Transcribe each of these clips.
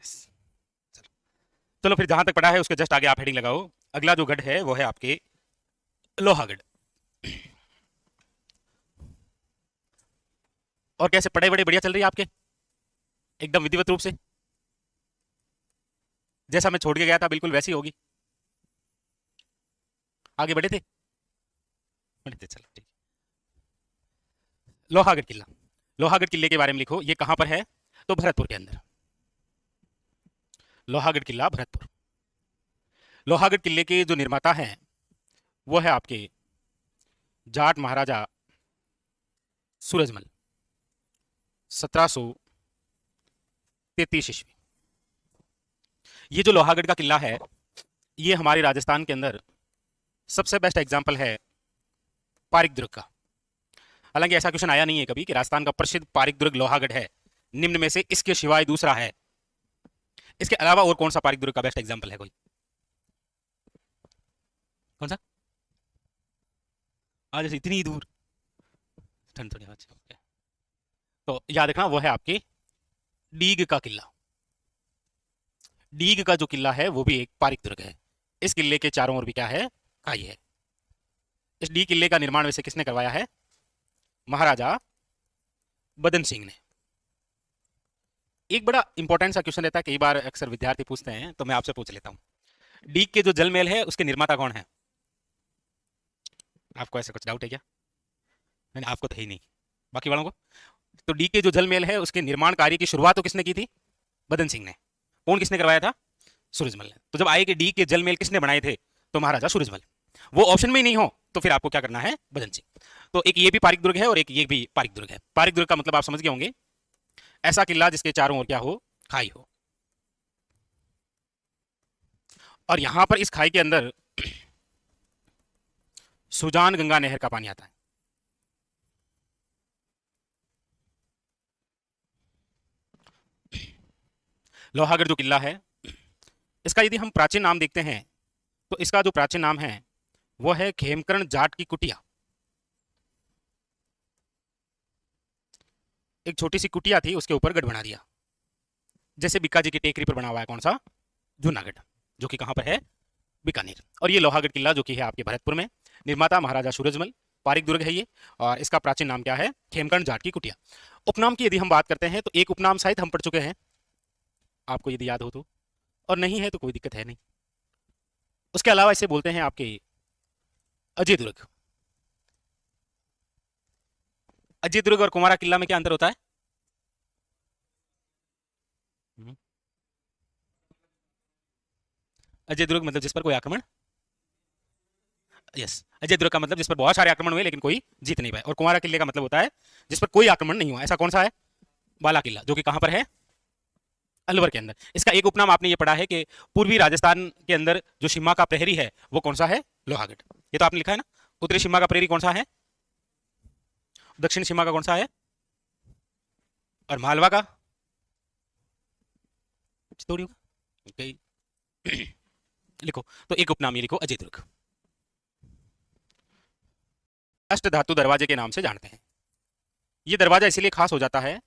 चलो चलो फिर जहां तक पढ़ा है उसके जस्ट आगे आप हेडिंग लगाओ। अगला जो गढ़ है वो है आपके लोहागढ़। और कैसे पढ़ाई बड़े बढ़िया चल रही है आपके, एकदम विधिवत रूप से, जैसा मैं छोड़ के गया था बिल्कुल वैसी होगी। आगे बढ़े थे, बढ़े थे, चलो ठीक। लोहागढ़ किला, लोहागढ़ किले के बारे में लिखो, ये कहां पर है, तो भरतपुर के अंदर। लोहागढ़ किला भरतपुर। लोहागढ़ किले के जो निर्माता हैं वो है आपके जाट महाराजा सूरजमल, 1733 ईस्वी। ये जो लोहागढ़ का किला है ये हमारे राजस्थान के अंदर सबसे बेस्ट एग्जाम्पल है पारिक दुर्ग का। हालांकि ऐसा क्वेश्चन आया नहीं है कभी कि राजस्थान का प्रसिद्ध पारिक दुर्ग लोहागढ़ है, निम्न में से इसके सिवाय दूसरा है। इसके अलावा और कौन सा पारिक दुर्ग का बेस्ट एग्जाम्पल है कोई, कौन सा? आज इतनी दूर ठंड थोड़ी, अच्छा ओके। तो याद रखना वो है आपके डीग का किला। डीग का जो किला है वो भी एक पारिक दुर्ग है। इस किले के चारों ओर भी क्या है, खाई है। इस डी किले का निर्माण वैसे किसने करवाया है, महाराजा बदन सिंह ने। एक बड़ा इंपॉर्टेंट सा क्वेश्चन रहता है, कई बार अक्सर विद्यार्थी पूछते हैं, तो मैं आपसे पूछ लेता हूं। डीग के जो जल महल है उसके निर्माता कौन है? आपको ऐसा कुछ डाउट है क्या? नहीं, आपको तो है ही नहीं, बाकी वालों को। तो डी के जो जल महल है उसके निर्माण कार्य की शुरुआत तो किसने की थी, बदन सिंह ने। कौन किसने करवाया था, सूरजमल ने। तो जब आए कि डी के जल महल किसने बनाए थे, तो महाराजा सूरजमल। वो ऑप्शन में ही नहीं हो तो फिर आपको क्या करना है, बदन सिंह। तो एक ये भी पारिक दुर्ग है और एक ये भी पारिक दुर्ग है। पारिक दुर्ग का मतलब आप समझ गए होंगे, ऐसा किला जिसके चारों ओर क्या हो, खाई हो। और यहां पर इस खाई के अंदर सुजान गंगा नहर का पानी आता है। लोहागढ़ जो किला है इसका यदि हम प्राचीन नाम देखते हैं तो इसका जो प्राचीन नाम है वो है खेमकर्ण जाट की कुटिया। एक छोटी सी कुटिया थी, उसके ऊपर गढ़ बना दिया, जैसे बीकाजी की टेकरी पर बना हुआ है कौन सा, जूनागढ़, जो कि कहां पर है, बीकानेर। और ये लोहागढ़ किला जो कि है आपके भरतपुर में, निर्माता महाराजा सूरजमल, पारिक दुर्ग है ये। और इसका प्राचीन नाम क्या है, खेमकर्ण जाट की कुटिया। उपनाम की यदि हम बात करते हैं तो एक उपनाम शायद हम पढ़ चुके हैं, आपको यदि याद हो तो, और नहीं है तो कोई दिक्कत है नहीं। उसके अलावा इसे बोलते हैं आपके अजय दुर्ग। अजय दुर्ग और कुमारा किला में क्या अंतर होता है? अजय दुर्ग मतलब जिस पर कोई आक्रमण, यस, अजय दुर्ग का मतलब जिस पर बहुत सारे आक्रमण हुए लेकिन कोई जीत नहीं पाए। और कुमारा किले का मतलब होता है जिस पर कोई आक्रमण नहीं हुआ। ऐसा कौन सा है, बाला किला, जो कि कहां पर है, अलवर के अंदर। इसका एक उपनाम आपने ये पढ़ा है कि पूर्वी राजस्थान के अंदर जो सीमा का प्रहरी है वो कौन सा है, लोहागढ़। ये तो आपने लिखा है ना। उत्तरी सीमा का प्रहरी कौन सा है, दक्षिण सीमा का कौन सा है, और मालवा का चित्तौड़ी होगा। okay. लिखो, तो एक उपनाम ये लिखो, अजय दुर्ग। अष्ट धातु दरवाजे के नाम से जानते हैं। ये दरवाजा इसीलिए खास हो जाता है,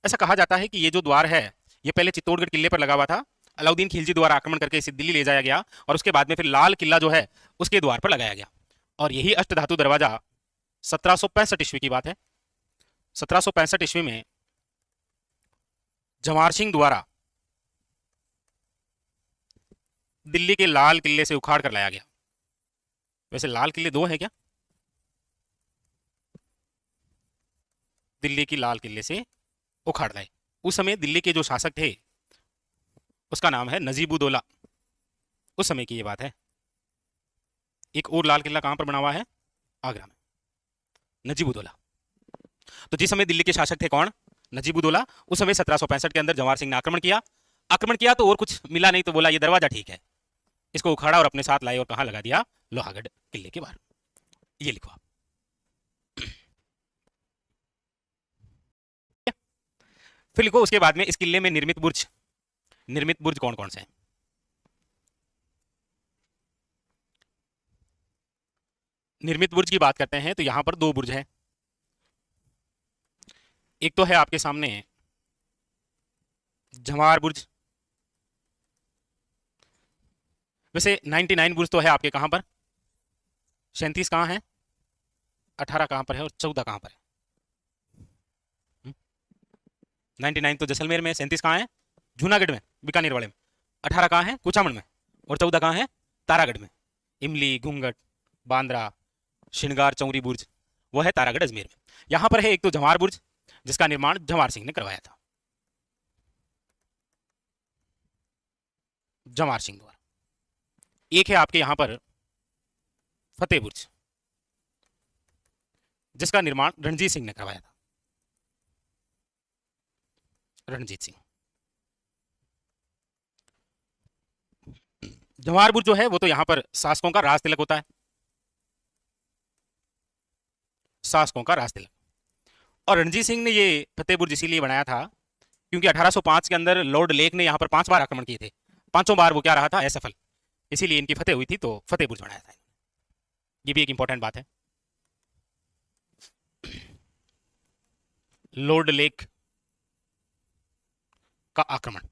ऐसा कहा जाता है कि ये जो द्वार है ये पहले चित्तौड़गढ़ किले पर लगा हुआ था, अलाउद्दीन खिलजी द्वारा आक्रमण करके इसे दिल्ली ले जाया गया और उसके बाद में फिर लाल किला जो है उसके द्वार पर लगाया गया। और यही अष्टधातु दरवाजा 1765 ईस्वी की बात है। 1765 ईस्वी में जवाहर सिंह द्वारा दिल्ली के लाल किले से उखाड़ कर लाया गया। वैसे लाल किले दो हैं क्या, दिल्ली की लाल किले से उखाड़ लाए। उस समय दिल्ली के जो शासक थे उसका नाम है नजीबुद्दौला, उस समय की ये बात है। एक और लाल किला कहां पर बना हुआ है, आगरा में, नजीबुद्दौला। तो जिस समय दिल्ली के शासक थे कौन, नजीबुद्दौला, उस समय 1765 के अंदर जवाहर सिंह ने आक्रमण किया। आक्रमण किया तो और कुछ मिला नहीं, तो बोला ये दरवाजा ठीक है, इसको उखाड़ा और अपने साथ लाए और कहां लगा दिया, लोहागढ़ किले के बाहर। ये लिखो आप। फिर लिखो उसके बाद में इस किले में निर्मित बुर्ज, निर्मित बुर्ज कौन कौन से हैं। निर्मित बुर्ज की बात करते हैं तो यहां पर दो बुर्ज हैं। एक तो है आपके सामने जवाहर बुर्ज, वैसे 99 बुर्ज तो है आपके कहाँ पर, 37 कहाँ है, 18 कहाँ पर है और 14 कहाँ पर है? 99 तो जैसलमेर में, 37 कहाँ है, जूनागढ़ में, बीकानेर वाले में, 18 कहाँ है, कुचामन में, और 14 कहाँ है, तारागढ़ में। इमली, घूंघट, बांद्रा, श्रृंगार चौरी बुर्ज, वो है तारागढ़ अजमेर में। यहाँ पर है एक तो जवाहर बुर्ज, जिसका निर्माण जवाहर सिंह ने करवाया था, जवाहर सिंह द्वारा। एक है आपके यहाँ पर फतेह बुर्ज, जिसका निर्माण रणजीत सिंह ने करवाया था, रणजीत सिंह। जवाहर बुर्ज जो है वो तो यहाँ पर शासकों का राज तिलक होता है, शासकों का राज तिलक। और रणजीत सिंह ने ये फतेह बुर्ज इसीलिए बनाया था क्योंकि 1805 के अंदर लॉर्ड लेक ने यहाँ पर 5 बार आक्रमण किए थे, पांचों बार वो क्या रहा था, असफल। इसीलिए इनकी फतेह हुई थी, तो फतेह बुर्ज बनाया था। ये भी एक इंपॉर्टेंट बात है। लॉर्ड लेक का आक्रमण,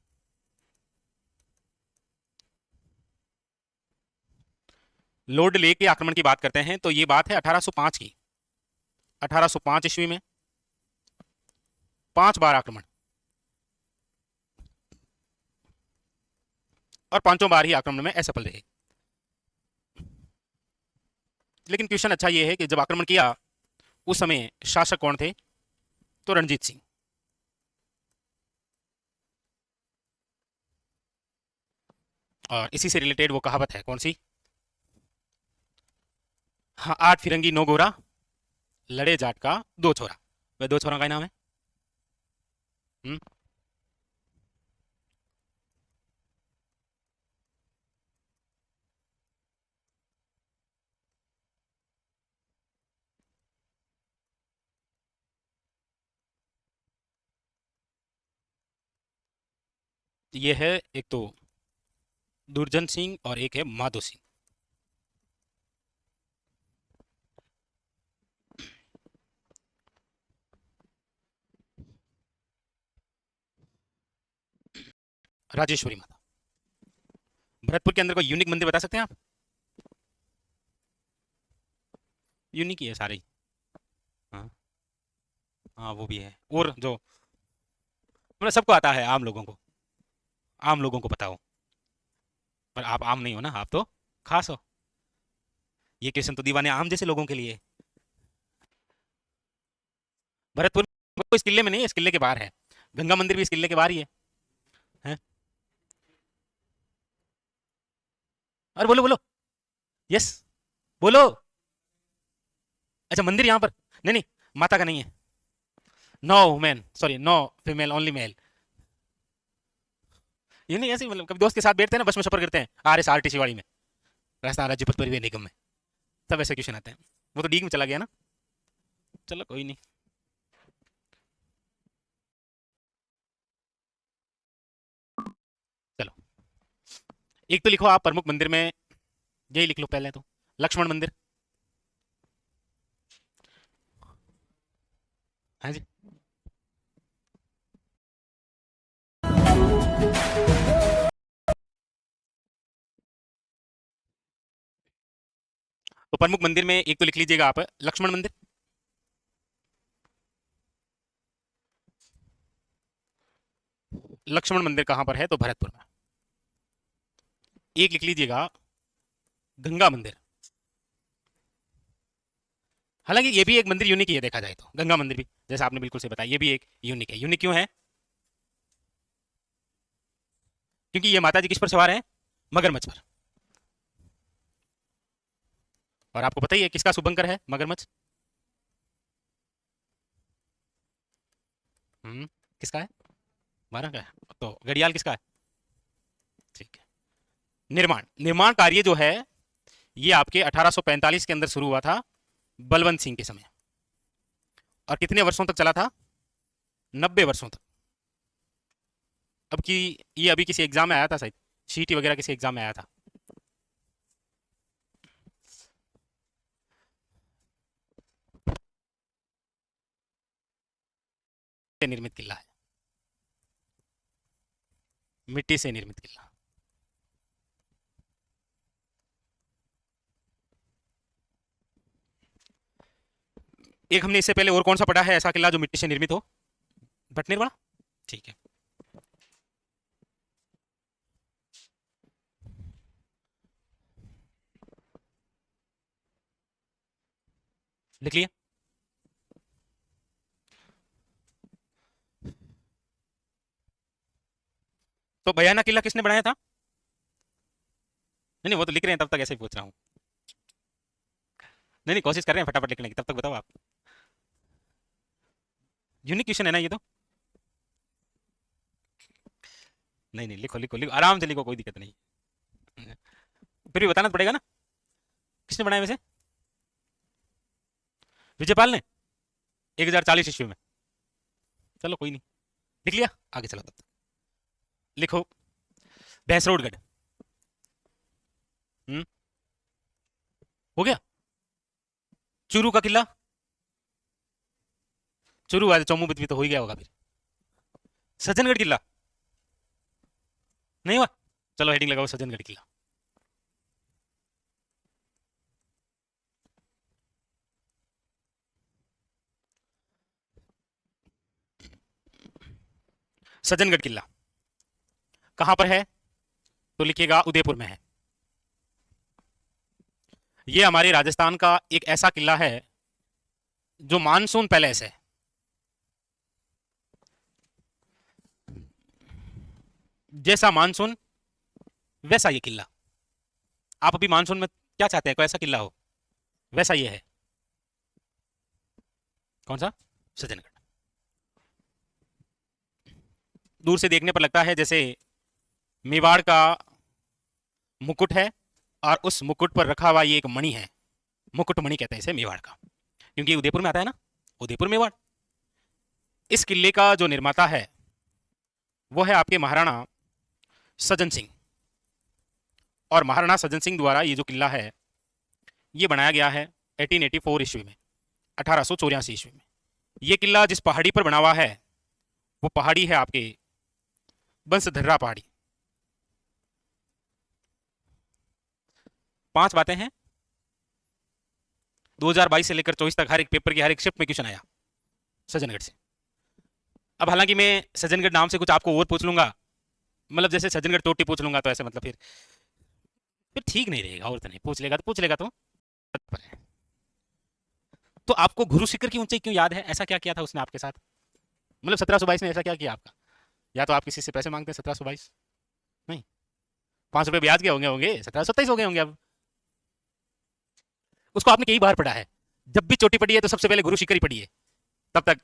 लॉर्ड लेक के आक्रमण की बात करते हैं तो ये बात है 1805 की। 1805 ईस्वी में 5 बार आक्रमण, और पांचों बार ही आक्रमण में असफल रहे। लेकिन क्वेश्चन अच्छा ये है कि जब आक्रमण किया उस समय शासक कौन थे, तो रणजीत सिंह। और इसी से रिलेटेड वो कहावत है, कौन सी, हाँ, 8 फिरंगी 9 गोरा, लड़े जाट का 2 छोरा। वह 2 छोरा का नाम है, हम्म, ये है एक तो दुर्जन सिंह और एक है माधो सिंह। राजेश्वरी माता। भरतपुर के अंदर कोई यूनिक मंदिर बता सकते हैं आप? यूनिक ही है सारे ही। हाँ, हाँ वो भी है। और जो मतलब सबको आता है, आम लोगों को, आम लोगों को पता हो, पर आप आम नहीं हो ना, आप तो खास हो। ये क्वेश्चन तो दीवाने आम जैसे लोगों के लिए है। भरतपुर को इस किले में नहीं है, इस किले के बाहर है। गंगा मंदिर भी इस किले के बाहर ही है? अरे बोलो बोलो, यस, बोलो। अच्छा, मंदिर यहाँ पर, नहीं नहीं, माता का नहीं है। No man, sorry, no female, only male. ये नहीं, ऐसे ही मतलब कभी दोस्त के साथ बैठते हैं ना, बस में सफर करते हैं, RSRTC वाली में, राजस्थान राज्य पथ परिवहन निगम में, तब ऐसे क्वेश्चन आते हैं। वो तो डीग में चला गया ना, चलो कोई नहीं। चलो, एक तो लिखो आप प्रमुख मंदिर में, यही लिख लो पहले तो, लक्ष्मण मंदिर। हाँ जी, तो प्रमुख मंदिर में एक तो लिख लीजिएगा आप लक्ष्मण मंदिर। लक्ष्मण मंदिर कहां पर है, तो भरतपुर में। एक लिख लीजिएगा गंगा मंदिर। हालांकि ये भी एक मंदिर यूनिक ही है, देखा जाए तो गंगा मंदिर भी, जैसा आपने बिल्कुल से बताया, ये भी एक यूनिक है। यूनिक क्यों है, क्योंकि ये माता जी किस पर सवार है, मगरमच्छ पर। और आपको पता ही है किसका शुभंकर है मगरमच्छ, किसका है, हमारा का है, तो घड़ियाल किसका है? ठीक है। निर्माण निर्माण कार्य जो है ये आपके 1845 के अंदर शुरू हुआ था, बलवंत सिंह के समय, और कितने वर्षों तक चला था, 90 वर्षों तक। अब की ये अभी किसी एग्जाम में आया था शायद, सीटी वगैरह किसी एग्जाम में आया था। निर्मित किला है, मिट्टी से निर्मित किला। एक हमने इससे पहले और कौन सा पढ़ा है ऐसा किला जो मिट्टी से निर्मित हो? भटनेर वाला। ठीक है, लिख लिया। तो बयाना किला किसने बनाया था? नहीं नहीं, वो तो लिख रहे हैं, तब तक ऐसे ही पूछ रहा हूँ। नहीं नहीं, कोशिश कर रहे हैं फटाफट लिखने की, तब तक बताओ आप। यूनिक क्वेश्चन है ना ये तो। नहीं नहीं, लिखो लिखो लिखो, आराम से लिखो, कोई दिक्कत नहीं। फिर भी बताना तो पड़ेगा ना, किसने बनाया वैसे? विजयपाल ने 1040 ईस्वी में। चलो कोई नहीं, लिख लिया, आगे चलो तब तक। लिखो, भैंसरोडगढ़। हम्म, हो गया। चूरू का किला, चूरू आज चौमू भी तो हो ही गया होगा फिर। सज्जनगढ़ किला नहीं हुआ? चलो हेडिंग लगाओ, सज्जनगढ़ किला। सज्जनगढ़ किला कहां पर है? तो लिखिएगा उदयपुर में है। ये हमारे राजस्थान का एक ऐसा किला है जो मानसून पैलेस है। जैसा मानसून वैसा ये किला। आप अभी मानसून में क्या चाहते हैं, कोई ऐसा किला हो, वैसा ये है। कौन सा? सज्जनगढ़। दूर से देखने पर लगता है जैसे मेवाड़ का मुकुट है, और उस मुकुट पर रखा हुआ ये एक मणि है। मुकुट मणि कहते हैं इसे मेवाड़ का, क्योंकि उदयपुर में आता है ना, उदयपुर मेवाड़। इस किले का जो निर्माता है वो है आपके महाराणा सज्जन सिंह। और महाराणा सज्जन सिंह द्वारा ये जो किला है ये बनाया गया है 1884 ईस्वी में, 1884 ईस्वी में। ये किला जिस पहाड़ी पर बना हुआ है वो पहाड़ी है आपके बंसधर्रा पहाड़ी। 5 बातें हैं। 2022 से लेकर 24 तक हर एक पेपर की हर एक शिफ्ट में क्वेश्चन आया सज्जनगढ़ से। अब हालांकि मैं सज्जनगढ़ नाम से कुछ आपको और पूछ लूंगा, मतलब जैसे सज्जनगढ़ टोटी पूछ लूंगा तो ऐसे मतलब फिर ठीक नहीं रहेगा। और तो नहीं, पूछ लेगा तो तो आपको गुरु शिखर की ऊंचाई क्यों याद है? ऐसा क्या किया था उसने आपके साथ? मतलब 1722 में ऐसा क्या किया आपका? या तो आप किसी से पैसे मांगते हैं 1722? नहीं, 5 रुपए ब्याज के होंगे होंगे 1727 हो गए होंगे अब। उसको आपने कई बार पढ़ा है। जब भी चोटी पड़ी है तो सबसे पहले गुरु शिखर ही पड़ी है। तब तक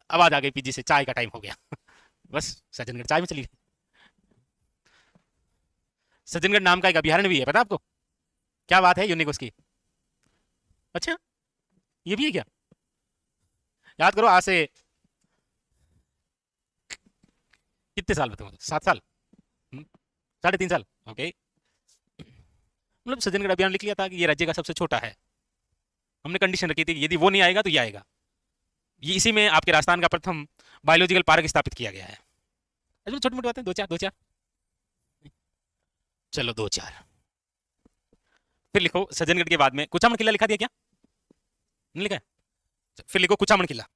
आवाज आ गई पीजी से, चाय का टाइम हो गया। बस सज्जनगढ़ चाय में चली गई। सज्जनगढ़ नाम का एक अभ्यारण्य भी है, पता आपको? क्या बात है यूनिक उसकी। अच्छा, ये भी है क्या? याद करो, आज से कितने साल बताऊँ? 7 साल? 3.5 साल। ओके। मतलब सज्जनगढ़ अभियान लिख लिया था कि ये राज्य का सबसे छोटा है। हमने कंडीशन रखी थी कि यदि वो नहीं आएगा तो ये आएगा। ये इसी में आपके राजस्थान का प्रथम बायोलॉजिकल पार्क स्थापित किया गया है। छोटी मोटी बातें, दो चार। चलो 2 4। फिर लिखो सज्जनगढ़ के बाद में कुचामन किला लिखा दिया क्या? नहीं लिखा है? फिर लिखो कुचामन किला।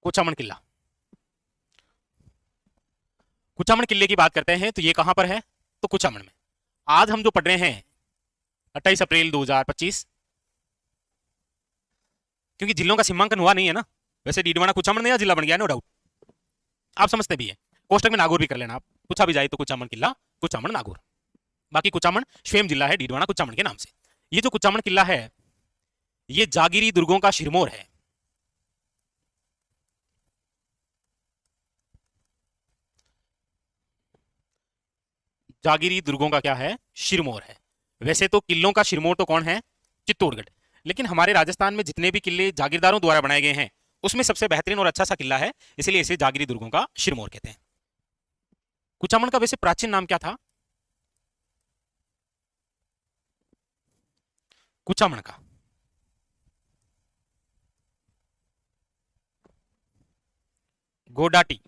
कुचामन किला। कुचामन किले की बात करते हैं तो ये कहां पर है? तो कुचामन में। आज हम जो पढ़ रहे हैं 28 अप्रैल 2025, क्योंकि जिलों का सीमांकन हुआ नहीं है ना। वैसे डीडवाना कुचामन नया जिला बन गया, नो डाउट, आप समझते भी है। कोष्टक में नागौर भी कर लेना, आप पूछा भी जाए तो कुचामन किला, कुचामन नागौर। बाकी कुचामन स्वयं जिला है डीडवाना कुचामन के नाम से। ये जो कुचामन किला है ये जागीरी दुर्गों का शिरमौर है। जागीरी दुर्गों का क्या है? शिरमौर है। वैसे तो किलों का शिरमौर तो कौन है? चित्तौड़गढ़। लेकिन हमारे राजस्थान में जितने भी किले जागीरदारों द्वारा बनाए गए हैं उसमें सबसे बेहतरीन और अच्छा सा किला है, इसलिए इसे जागीरी दुर्गों का शिरमौर कहते हैं। कुचामन का वैसे प्राचीन नाम क्या था? कुचामन का गोडाटी।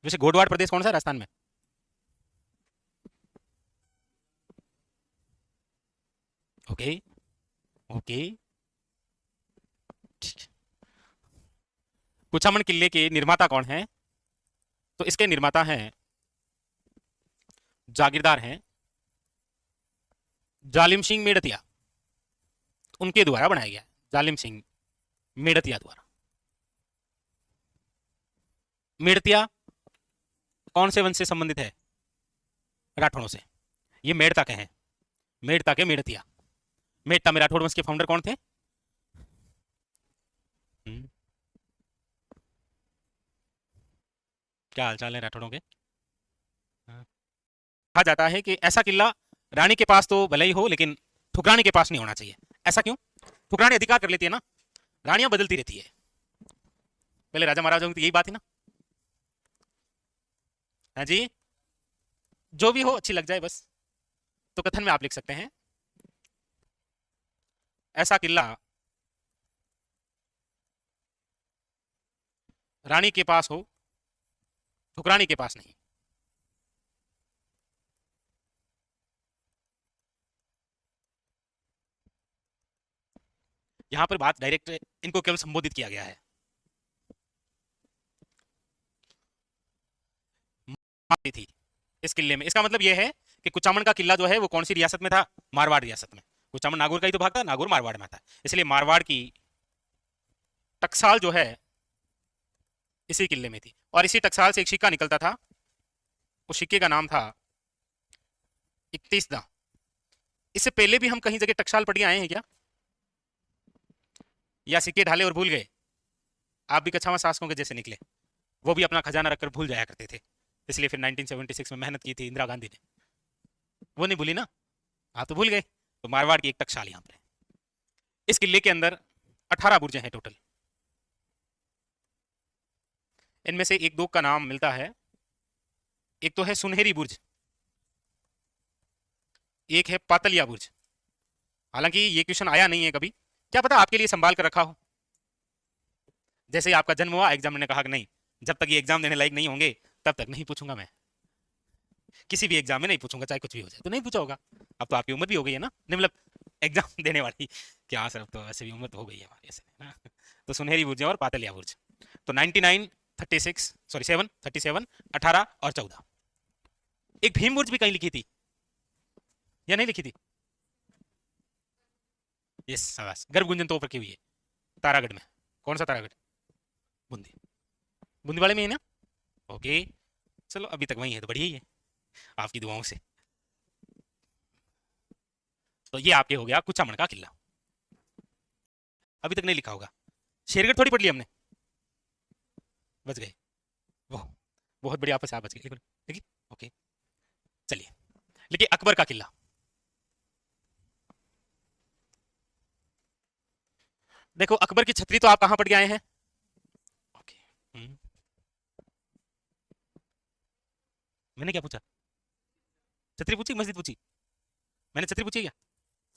वैसे गोडवाड़ प्रदेश कौन सा है राजस्थान में? ओके, ओके, ठीक। कुचामन किले के निर्माता कौन है? तो इसके निर्माता हैं, जागीरदार हैं जालिम सिंह मेड़तिया। उनके द्वारा बनाया गया, जालिम सिंह मेड़तिया द्वारा। मेड़तिया कौन से वंश से संबंधित है? राठौड़ों से। ये मेड़ता के हैं, मेड़ता के मेड़तिया। मेड़ता में राठौड़ वंश के फाउंडर कौन थे? हम्म, क्या हालचाल है राठौड़ों के? हाँ। कहा जाता है कि ऐसा किला रानी के पास तो भले ही हो, लेकिन ठुकरानी के पास नहीं होना चाहिए। ऐसा क्यों? ठुकरानी अधिकार कर लेती है ना, रानियां बदलती रहती है। पहले राजा महाराजाओं की तो यही बात है ना। हाँ जी, जो भी हो अच्छी लग जाए बस। तो कथन में आप लिख सकते हैं, ऐसा किला रानी के पास हो, ठुकरानी के पास नहीं। यहां पर बात डायरेक्ट, इनको केवल संबोधित किया गया है। थी इस किले में। इसका मतलब यह है कि कुचामन का किला जो है वो कौन सी रियासत में था? मारवाड़ रियासत में। कुचामन नागौर का ही तो भाग था, नागौर मारवाड़ में था, इसलिए मारवाड़ की टकसाल जो है इसी किले में थी। और इसी टकसाल से एक सिक्का निकलता था, उस सिक्के का नाम था 31दा। इससे पहले भी हम कहीं जगह टकसाल पढ़ के आए हैं क्या? या सिक्के ढाले और भूल गए? आप भी कछावा शासकों के जैसे निकले, वो भी अपना खजाना रखकर भूल जाया करते थे, इसलिए फिर 1976 में मेहनत की थी इंदिरा गांधी ने, वो नहीं भूली ना, आप तो भूल गए। तो मारवाड़ की एक टकसाल यहाँ पर है। इस किले के अंदर 18 बुर्जें हैं टोटल। इनमें से एक दो का नाम मिलता है। एक तो है सुनहरी बुर्ज, एक है पातलिया बुर्ज। हालांकि ये क्वेश्चन आया नहीं है कभी, क्या पता आपके लिए संभाल कर रखा हो। जैसे ही आपका जन्म हुआ, एग्जाम ने कहा कि नहीं, जब तक ये एग्जाम देने लायक नहीं होंगे तब तक नहीं पूछूंगा मैं, किसी भी एग्जाम में नहीं पूछूंगा, चाहे कुछ भी हो जाए। तो नहीं पूछा होगा। अब तो आपकी उम्र भी हो गई है ना, नहीं मतलब एग्जाम देने वाली, क्या सर, अब तो ऐसे भी उम्र तो हो गई है हमारी ऐसे ना। तो सुनहरी बुर्ज और पातलिया बुर्ज। तो 99, 36, सॉरी 7, 37, 18 और 14। एक भीम बुर्ज भी कहीं लिखी थी या नहीं लिखी थी? यस, शाबाश। गर्भ गुंजन तो ऊपर की हुई है तारागढ़ में। कौन सा तारागढ़? बूंदी, बूंदी वाले में है ना। ओके, चलो अभी तक वही है तो बढ़िया ही है आपकी दुआओं से। तो ये आपके हो गया कुचामन का किला। अभी तक नहीं लिखा होगा, शेरगढ़ थोड़ी पढ़ ली हमने। बच गए वो, बहुत बढ़िया, आपस आप बच गए। ठीक है, ओके, चलिए लिखिए अकबर का किला। देखो अकबर की छतरी तो आप कहां पढ़ के आए हैं? ओके, मैंने क्या पूछा? छतरी पूछी, मस्जिद पूछी? मैंने छतरी पूछी क्या?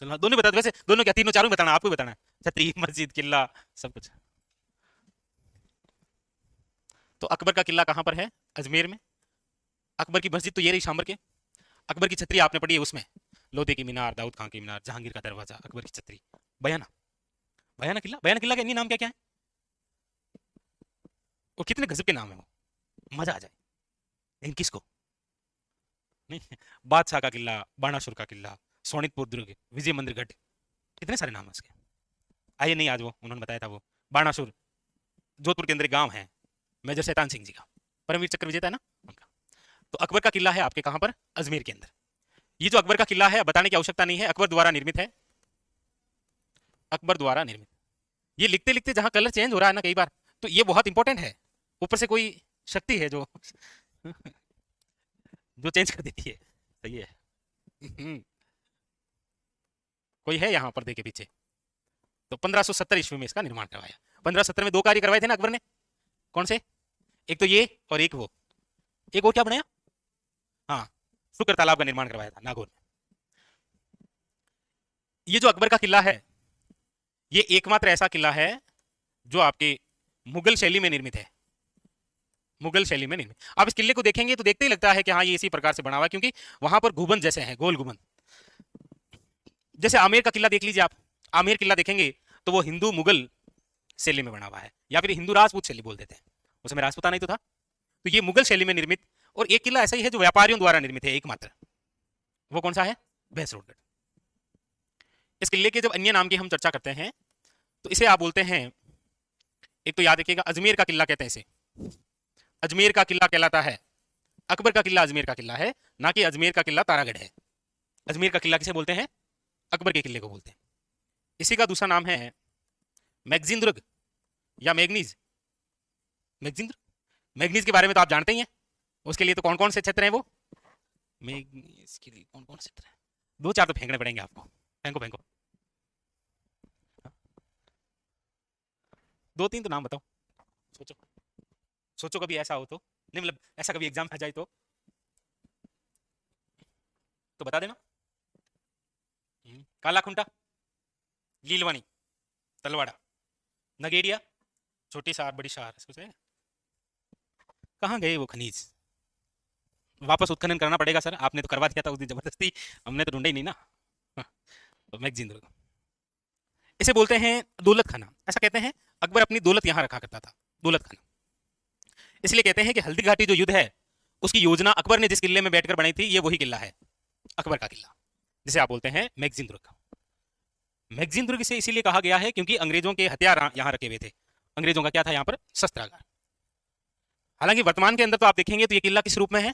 चलो हाँ, दोनों बता दो। वैसे दोनों क्या, तीनों चारों बताना, आपको बताना है। छतरी, मस्जिद, किला, सब कुछ। तो अकबर का किला कहां पर है? अजमेर में। अकबर की मस्जिद तो ये रही सांबर के। अकबर की छतरी आपने पढ़ी है उसमें, लोधी की मीनार, दाऊद खान की मीनार, जहांगीर का दरवाजा, अकबर की छतरी, बयाना। बयाना किला, बयाना किला का इन्हीं नाम क्या क्या है? वो कितने गजब के नाम है वो, मजा आ जाए। लेकिन किसको नहीं। बादशाह का किला, बाणासुर का किला, सोनितपुर दुर्ग, विजय मंदिर गढ़, कितने सारे नाम है उसके। आइए नहीं, आज वो उन्होंने बताया था, वो बाणासुर जोधपुर के अंदर एक गांव है, मेजर शैतान सिंह जी का, परमवीर चक्र विजेता है ना उनका। तो अकबर का किला है आपके कहां पर? अजमेर के अंदर। ये जो अकबर का किला है, बताने की आवश्यकता नहीं है, अकबर द्वारा निर्मित है। अकबर द्वारा निर्मित। ये लिखते लिखते जहां कलर चेंज हो रहा है ना कई बार, तो ये बहुत इंपॉर्टेंट है। ऊपर से कोई शक्ति है जो जो चेंज कर देती है। सही है। कोई है यहाँ पर्दे के पीछे। तो 1570 ईस्वी में इसका निर्माण करवाया। 1570 में दो कार्य करवाए थे ना अकबर ने। कौन से? एक तो ये और एक वो। एक और क्या बनाया? हाँ, शुक्र तालाब का निर्माण करवाया था नागौर में। ये जो अकबर का किला है, ये एकमात्र ऐसा किला है जो आपके मुगल शैली में निर्मित है। मुगल शैली में निर्मित। आप इस किले को देखेंगे तो देखते ही लगता है कि हाँ ये इसी प्रकार से बना हुआ है, क्योंकि वहां पर गुंबद जैसे हैं, गोल गुंबद। जैसे आमेर का किला देख लीजिए आप, आमेर किला देखेंगे तो वो हिंदू मुगल शैली में बना हुआ है, या फिर हिंदू राजपूत शैली बोल देते हैं, उसमें राजपूताना ही तो था। तो ये मुगल शैली में निर्मित, और एक किला ऐसा ही है जो व्यापारियों द्वारा निर्मित है एकमात्र, वो कौन सा है? भैंसरोडगढ़। इस किले के जब अन्य नाम की हम चर्चा करते हैं तो इसे आप बोलते हैं, एक तो याद रखिएगा अजमेर का किला कहते हैं इसे, अजमेर का किला कहलाता है। अकबर का किला अजमेर का किला है, ना कि अजमेर का किला तारागढ़ है। अजमेर का किला किसे बोलते हैं? अकबर के किले को बोलते हैं। इसी का दूसरा नाम है मैगजिनदुर्ग या मैग्नीज। मैगजिनदुर्ग, मैग्नीज के बारे में तो आप जानते ही हैं, उसके लिए तो कौन कौन से क्षेत्र हैं वो, मैग्नीज के लिए कौन कौन से क्षेत्र हैं? दो चार तो फेंकने पड़ेंगे आपको, फेंको फेंको, दो तीन तो नाम बताओ, सोचो सोचो, कभी ऐसा हो तो, नहीं मतलब ऐसा कभी एग्जाम आ जाए तो बता देना। काला खुंटा, लीलवानी, तलवाड़ा, नगेड़िया, छोटी सार, बड़ी सार, सोच रहे हैं? कहाँ गए वो खनिज? वापस उत्खनन करना पड़ेगा सर, आपने तो करवा दिया था उस दिन जबरदस्ती, हमने तो ढूंढा ही नहीं ना। हाँ, तो मैगजिनदुर्ग, इसे बोलते हैं दौलत खाना। ऐसा कहते हैं अकबर अपनी दौलत यहाँ रखा करता था, दौलत खाना। इसलिए कहते हैं कि हल्दी घाटी जो युद्ध है उसकी योजना अकबर ने जिस किले में बैठकर बनाई थी, ये वही किला है, अकबर का किला, जिसे आप बोलते हैं मैगजिनदुर्ग। मैगजिनदुर्ग से इसीलिए कहा गया है क्योंकि अंग्रेजों के हथियार यहाँ रखे हुए थे। अंग्रेजों का क्या था यहाँ पर? शस्त्रागार। हालांकि वर्तमान के अंदर तो आप देखेंगे तो ये किला किस रूप में है?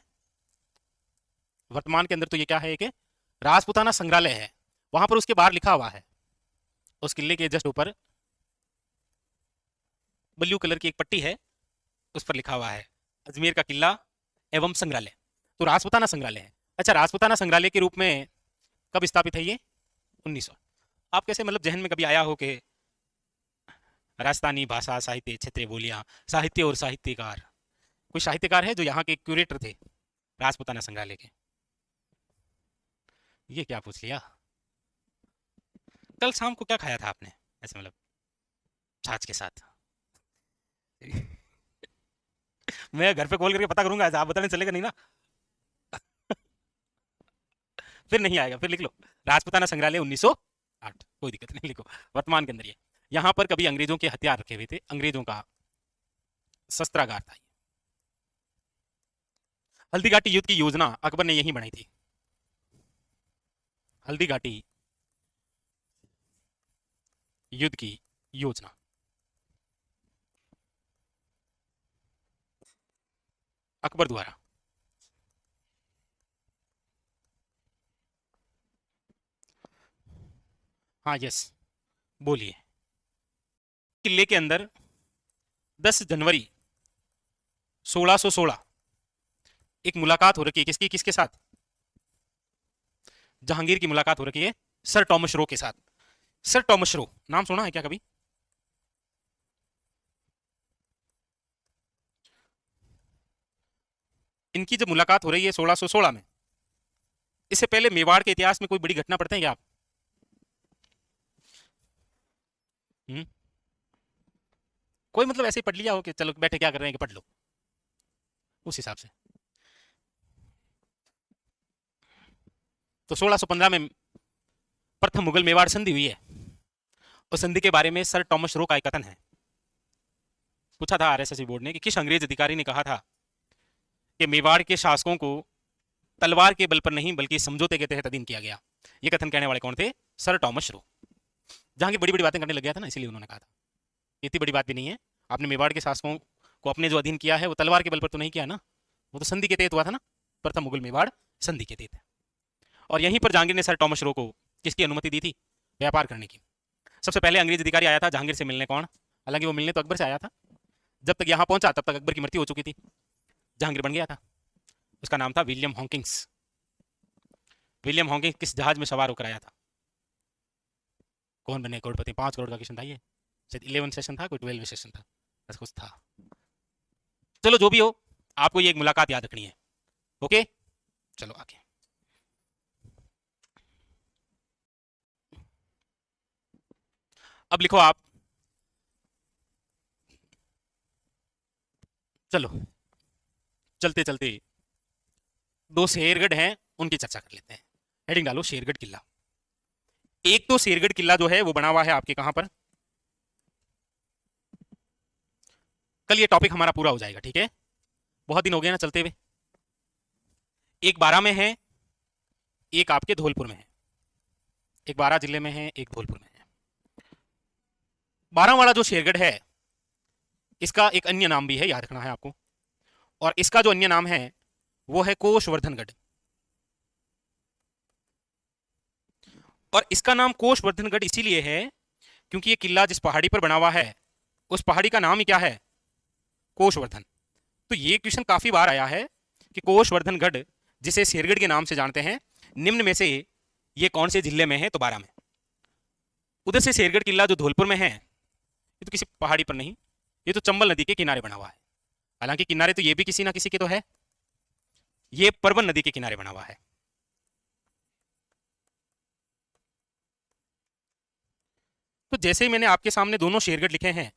वर्तमान के अंदर तो ये क्या है, एक राजपुताना संग्रहालय है। वहां पर उसके बाहर लिखा हुआ है, उस किले के जस्ट ऊपर ब्लू कलर की एक पट्टी है, उस पर लिखा हुआ है अजमेर का किला एवं संग्रहालय। तो राजपुताना संग्रहालय है। अच्छा, राजपुताना संग्रहालय के रूप में कब स्थापित है ये? 1900। आप कैसे मतलब जहन में कभी आया हो कि राजस्थानी भाषा, साहित्य, क्षेत्रीय बोलियां, साहित्य और साहित्यकार, कोई साहित्यकार है जो यहाँ के क्यूरेटर थे राजपुताना संग्रहालय के? ये क्या पूछ लिया? कल शाम को क्या खाया था आपने ऐसे मतलब छाछ के साथ? मैं घर पे कॉल करके पता करूंगा, आप बताने चलेगा नहीं ना। फिर नहीं आएगा, फिर लिख लो राजपुताना संग्रहालय 1908, कोई दिक्कत नहीं, लिखो वर्तमान के अंदर। ये यहाँ पर कभी अंग्रेजों के हथियार रखे हुए थे, अंग्रेजों का शस्त्रागार था। हल्दी घाटी युद्ध की योजना अकबर ने यहीं बनाई थी। हल्दी घाटी युद्ध की योजना अकबर द्वारा। हाँ यस, बोलिए। किले के अंदर 10 जनवरी 1616 एक मुलाकात हो रखी है, किसकी, किसके साथ? जहांगीर की मुलाकात हो रखी है सर टॉमस रो के साथ। सर टॉमस रो नाम सुना है क्या कभी? इनकी जब मुलाकात हो रही है 1616 में, इससे पहले मेवाड़ के इतिहास में कोई बड़ी घटना पढ़ते हैं क्या आप? हम्म? कोई मतलब ऐसे ही पढ़ लिया हो कि चलो बैठे क्या कर रहे हैं कि पढ़ लो, उस हिसाब से। तो 1615 में प्रथम मुगल मेवाड़ संधि हुई है। उस संधि के बारे में सर टॉमस रो का एक कथन है। पूछा था आरएसएस बोर्ड ने कि किस अंग्रेज अधिकारी ने कहा था कि मेवाड़ के शासकों को तलवार के बल पर नहीं बल्कि समझौते के तहत अधीन किया गया। ये कथन कहने वाले कौन थे? Sir Thomas Roe. जहां की बड़ी बड़ी बातें करने लग गया था ना, इसीलिए उन्होंने कहा था इतनी बड़ी बात भी नहीं है, आपने मेवाड़ के शासकों को अपने जो अधीन किया है वो तलवार के बल पर तो नहीं किया ना, वो तो संधि के तहत हुआ था ना, प्रथम मुगल मेवाड़ संधि के तहत। और यहीं पर जहांगीर ने सर टॉमस रो को किसकी अनुमति दी थी? व्यापार करने की। सबसे पहले अंग्रेज अधिकारी आया था जहांगीर से मिलने, कौन? हालांकि वो मिलने तो अकबर से आया था, जब तक यहाँ पहुंचा तब तक अकबर की मृत्यु हो चुकी थी, जहांगीर बन गया था। उसका नाम था विलियम हॉकिंस। विलियम हॉकिंस किस जहाज में सवार होकर आया था? कौन बने करोड़पति? 5 करोड़ का क्वेश्चन था ये, शायद 11 सेशन था, कोई 12 सेशन था, ऐसा कुछ था। चलो जो भी हो, आपको ये एक मुलाकात याद रखनी है। ओके, चलो आगे। अब लिखो आप, चलो चलते चलते दो शेरगढ़ हैं, उनकी चर्चा कर लेते हैं। हेडिंग डालो शेरगढ़ किला। एक तो शेरगढ़ किला जो है वो बना हुआ है आपके कहां पर, कल ये टॉपिक हमारा पूरा हो जाएगा, ठीक है। बहुत दिन हो गए ना चलते हुए। एक बारां में है, एक आपके धौलपुर में है। एक बारां जिले में है, एक धौलपुर में है। बारां वाला जो शेरगढ़ है, इसका एक अन्य नाम भी है, याद रखना है आपको। और इसका जो अन्य नाम है वो है कोषवर्धनगढ़। और इसका नाम कोषवर्धनगढ़ इसीलिए है क्योंकि ये किला जिस पहाड़ी पर बना हुआ है उस पहाड़ी का नाम ही क्या है, कोषवर्धन। तो ये क्वेश्चन काफी बार आया है कि कोषवर्धनगढ़ जिसे शेरगढ़ के नाम से जानते हैं, निम्न में से ये कौन से जिले में है, तो बारां में। उधर से शेरगढ़ किला जो धौलपुर में है, ये तो किसी पहाड़ी पर नहीं, ये तो चंबल नदी के किनारे बना हुआ है। हालांकि किनारे तो ये भी किसी ना किसी के तो है, ये परवन नदी के किनारे बना हुआ है। तो जैसे ही मैंने आपके सामने दोनों शेरगढ़ लिखे हैं,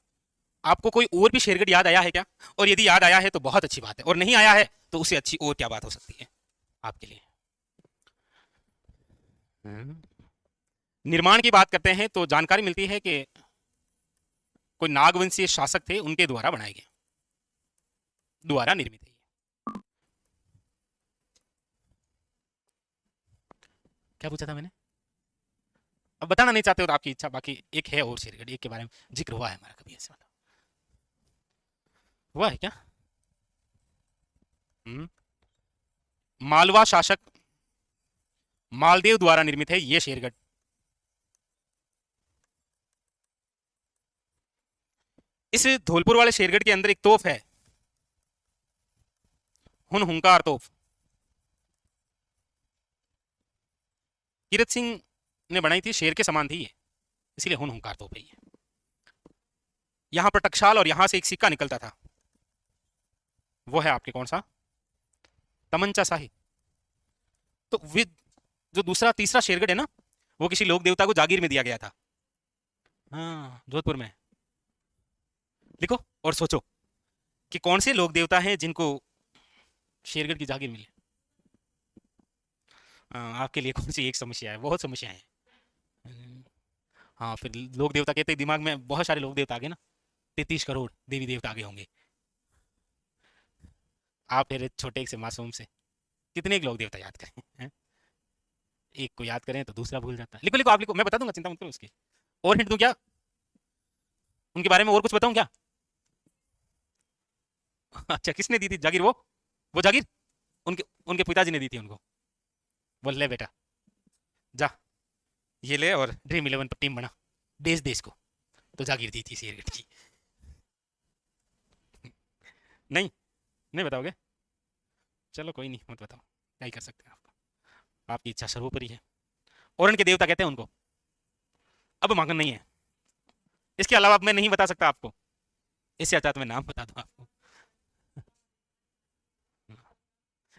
आपको कोई और भी शेरगढ़ याद आया है क्या? और यदि याद आया है तो बहुत अच्छी बात है, और नहीं आया है तो उससे अच्छी और क्या बात हो सकती है आपके लिए। निर्माण की बात करते हैं तो जानकारी मिलती है कि कोई नागवंशीय शासक थे, उनके द्वारा बनाए गए, द्वारा निर्मित है। क्या पूछा था मैंने? अब बताना नहीं चाहते हो तो आपकी इच्छा, बाकी एक है और शेरगढ़, एक के बारे में जिक्र हुआ है हमारा कभी, ऐसे मतलब हुआ है क्या? मालवा शासक मालदेव द्वारा निर्मित है ये शेरगढ़। इस धौलपुर वाले शेरगढ़ के अंदर एक तोप है, हुंकार तोप। कीरत सिंह ने बनाई थी, शेर के समान थी ये, इसीलिए हुंकार तोप है ये। यहां पर टकसाल और यहां से एक सिक्का निकलता था, वो है आपके कौन सा, तमंचा शाही। तो जो दूसरा तीसरा शेरगढ़ है ना, वो किसी लोक देवता को जागीर में दिया गया था। हाँ, जोधपुर में। लिखो और सोचो कि कौन से लोक देवता हैं जिनको शेरगढ़ की जागीर मिली। आपके लिए कौन सी एक समस्या है? बहुत समस्याएं हैं। हाँ, फिर लोक देवता कहते हैं, दिमाग में बहुत सारे लोक देवता आ गए ना, 33 करोड़ देवी देवता आगे होंगे। आप फिर छोटे से मासूम से कितने लोक देवता याद करें हैं? एक को याद करें तो दूसरा भूल जाता है। लिखो लिखो, आप लिखो, मैं बता दूंगा, चिंता मत करो उसकी। और हिंट दूं क्या उनके बारे में, और कुछ बताऊं क्या? अच्छा, किसने दी थी जागीर? वो जागीर उनके उनके पिताजी ने दी थी उनको। बोल ले बेटा जा, ये ले और ड्रीम 11 पर टीम बना, देश देश को। तो जागीर दी थी शेरगढ़ की। नहीं नहीं बताओगे? चलो कोई नहीं, मत बताओ, क्या ही कर सकते हैं आपको, आपकी इच्छा सर्वोपरि है। और उनके देवता कहते हैं उनको। अब मांगन नहीं है, इसके अलावा अब मैं नहीं बता सकता आपको, इससे अच्छा तो मैं नाम बता दूं आपको।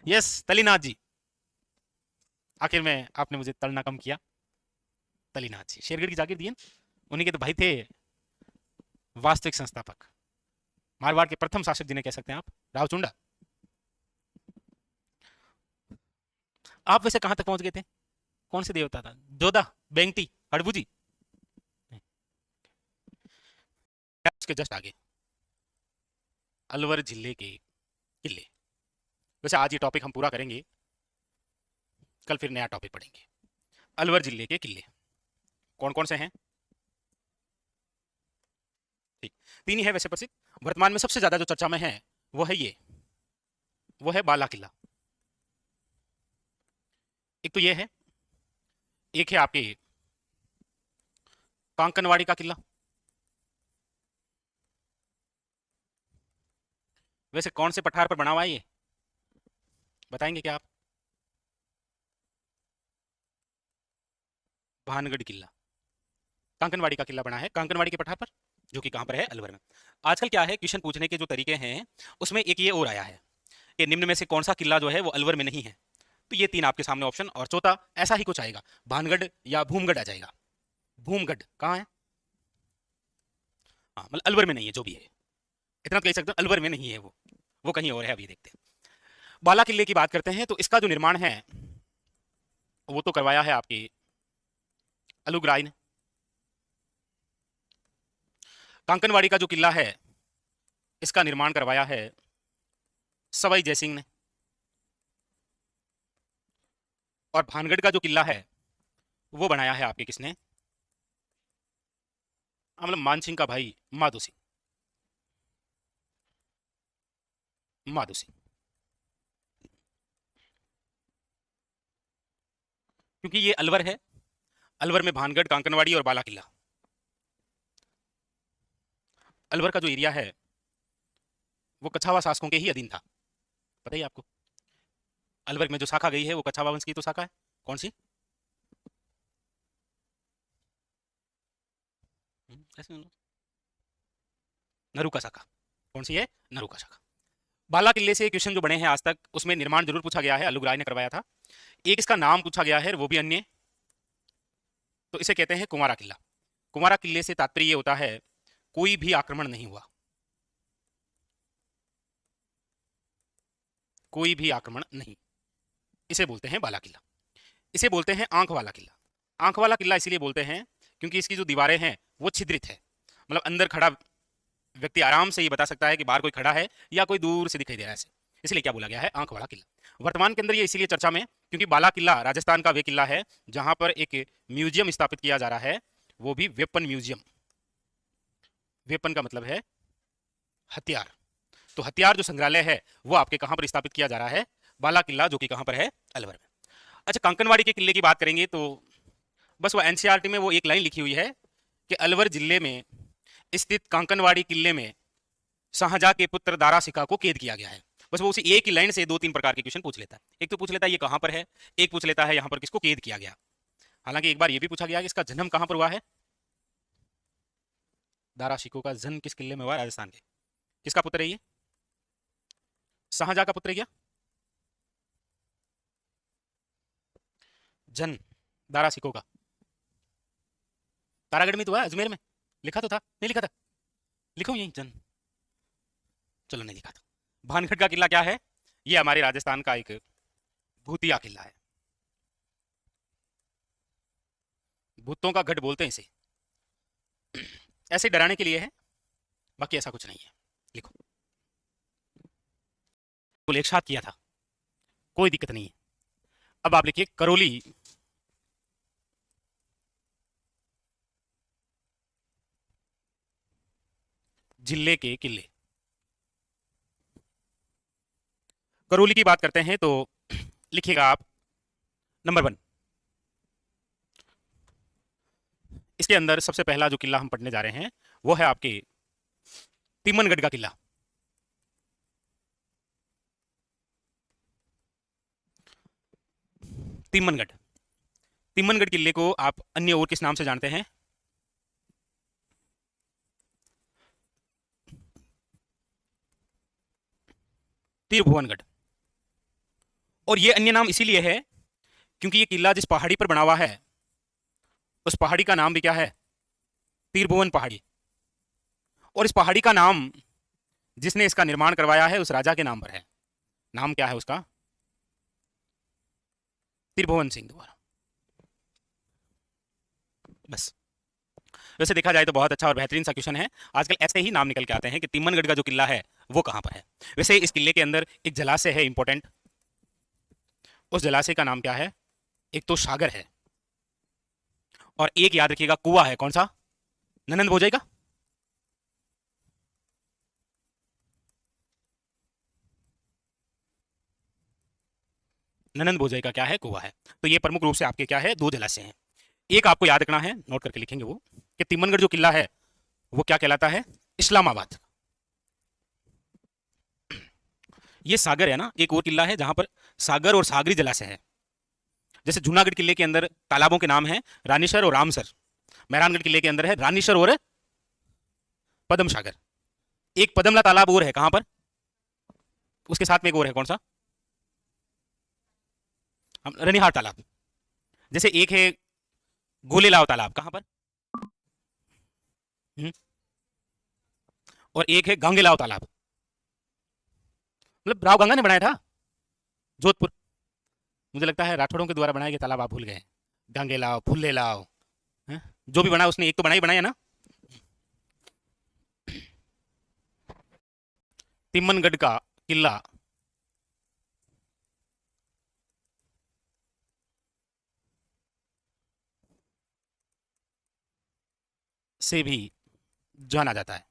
यस, तलीनाथ जी। आखिर में आपने मुझे तलना कम किया। तलीनाथ जी शेरगढ़ की जागीर दी, उन्हीं के तो भाई थे वास्तविक संस्थापक, मारवाड़ के प्रथम शासक जिन्हें कह सकते हैं आप, रावचुंडा। आप वैसे कहां तक पहुंच गए थे? कौन से देवता था? जोधा, बेंगटी, हड़बूजी? उसके जस्ट आगे अलवर जिले के किले। वैसे आज ये टॉपिक हम पूरा करेंगे, कल फिर नया टॉपिक पढ़ेंगे। अलवर जिले के किले कौन कौन से हैं? ठीक, 3 ही है वैसे प्रसिद्ध। वर्तमान में सबसे ज्यादा जो चर्चा में है वो है ये, वो है बाला किला। एक तो ये है, एक है आपके कांकनवाड़ी का किला। वैसे कौन से पठार पर बना हुआ है ये, बताएंगे क्या आप? भानगढ़ किला, कांकनवाड़ी का किला बना है कांकनवाड़ी के पठार पर, जो कि कहां पर है, अलवर में। आजकल क्या है, क्वेश्चन पूछने के जो तरीके हैं उसमें एक ये और आया है कि निम्न में से कौन सा किला जो है वो अलवर में नहीं है। तो ये 3 आपके सामने ऑप्शन, और चौथा ऐसा ही कुछ आएगा, भानगढ़ या भूमगढ़ आ जाएगा। भूमगढ़ कहाँ है? हाँ, मतलब अलवर में नहीं है, जो भी है, इतना तो कह सकते हो, अलवर में नहीं है वो कहीं और है, अभी देखते हैं। बाला किले की बात करते हैं तो इसका जो निर्माण है वो तो करवाया है आपकी अलुगराय ने। कांकनवाड़ी का जो किला है इसका निर्माण करवाया है सवाई जयसिंह ने। और भानगढ़ का जो किला है वो बनाया है आपके किसने, मतलब मानसिंह का भाई माधो सिंह। माधो सिंह, क्योंकि ये अलवर है, अलवर में भानगढ़, कांकनवाड़ी और बाला किला। अलवर का जो एरिया है वो कछावा शासकों के ही अधीन था, पता ही आपको। अलवर में जो शाखा गई है वो कछावा वंश की तो शाखा है, कौन सी, ऐसे नरुका शाखा। कौन सी है, नरुका शाखा। बाला किले से क्वेश्चन जो बने हैं आज तक उसमें निर्माण जरूर पूछा गया है, अलुगराय ने करवाया था। एक इसका नाम पूछा गया है, वो भी अन्य, तो इसे कहते हैं कुमारा किला। कुमारा किले से तात्पर्य ये होता है कोई भी आक्रमण नहीं हुआ, कोई भी आक्रमण नहीं, इसे बोलते हैं बाला किला। इसे बोलते हैं आंख वाला किला। आंख वाला किला इसीलिए बोलते हैं क्योंकि इसकी जो दीवारें हैं वो छिद्रित है, मतलब अंदर खड़ा व्यक्ति आराम से ये बता सकता है कि बाहर कोई खड़ा है या कोई दूर से दिखाई दे रहा है, इसलिए क्या बोला गया है, आंख वाला किला। वर्तमान के अंदर ये इसीलिए चर्चा में क्योंकि बाला किला राजस्थान का वे किला है जहां पर एक म्यूजियम स्थापित किया जा रहा है, वो भी वेपन म्यूजियम। वेपन का मतलब है हथियार, तो हथियार जो संग्रहालय है वो आपके कहां पर स्थापित किया जा रहा है, बाला किला, जो कि कहां पर है, अलवर में। अच्छा, कांकनवाड़ी के किले की बात करेंगे तो बस वो एनसीईआरटी में वो एक लाइन लिखी हुई है कि अलवर जिले में स्थित कांकनवाड़ी किले में शाहजहां के पुत्र दारा सिका को कैद किया गया है। बस वो उसी एक ही लाइन से दो तीन प्रकार के क्वेश्चन पूछ लेता है। एक तो पूछ लेता है ये कहां पर है, एक पूछ लेता है यहां पर किसको कैद किया गया। हालांकि एक बार ये भी पूछा गया कि इसका जन्म कहां पर हुआ है, दारा शिको का जन्म किस किले में हुआ, राजस्थान के। किसका पुत्र है ये, शाहजहां का पुत्र है क्या, जन्म दारा सिको का तारागढ़ में तो हुआ, अजमेर में लिखा तो था, नहीं लिखा था, लिखो यही जन्म, चलो नहीं लिखा था। भानगढ़ का किला क्या है, ये हमारे राजस्थान का एक भूतिया किला है, भूतों का गढ़ बोलते हैं इसे, ऐसे डराने के लिए है, बाकी ऐसा कुछ नहीं है। लिखो, तो एक साथ किया था, कोई दिक्कत नहीं है। अब आप लिखिए करौली जिले के किले। करौली की बात करते हैं तो लिखिएगा आप नंबर 1। इसके अंदर सबसे पहला जो किला हम पढ़ने जा रहे हैं वो है आपके तिमनगढ़ का किला। तिमनगढ़, तिमनगढ़ किले को आप अन्य और किस नाम से जानते हैं, तिरभुवनगढ़। और ये अन्य नाम इसीलिए है क्योंकि ये किला जिस पहाड़ी पर बना हुआ है उस पहाड़ी का नाम भी क्या है, तिरभुवन पहाड़ी। और इस पहाड़ी का नाम जिसने इसका निर्माण करवाया है उस राजा के नाम पर है, नाम क्या है उसका, तिरभुवन सिंह द्वारा। बस, वैसे देखा जाए तो बहुत अच्छा और बेहतरीन सा क्वेश्चन है। आजकल ऐसे ही नाम निकल के आते हैं कि तिमनगढ़ का जो किला है वो कहां पर है। वैसे इस किले के अंदर एक जलाशय है इंपॉर्टेंट, उस जलाशय का नाम क्या है, एक तो सागर है और एक याद रखिएगा कुआं है, कौन सा, ननंद भोजई का। ननंद भोजई का क्या है, कुआं है। तो ये प्रमुख रूप से आपके क्या है, दो जलाशय हैं। एक आपको याद रखना है, नोट करके लिखेंगे वो, कि तिमनगढ़ जो किला है वो क्या कहलाता है, इस्लामाबाद। ये सागर है ना, एक और किला है जहां पर सागर और सागरी जलाशय है। जैसे जूनागढ़ किले के अंदर तालाबों के नाम हैं रानीसर और रामसर, मेहरानगढ़ किले के अंदर है रानीसर और पद्म सागर। एक पद्मला तालाब और है कहां पर, उसके साथ में एक और है, कौन सा, रनिहार तालाब। जैसे एक है गोलेलाव तालाब, कहां पर, और एक है गांगेलाव तालाब, मतलब राव गंगा ने बनाया था, जोधपुर। मुझे लगता है राठौड़ों के द्वारा बनाए गए तालाब आप भूल गए। गांगे लाओ, फुल्ले लाओ, हैं? जो भी बना उसने एक तो बनाया ना। तिम्मनगढ़ का किला से भी जाना जाता है।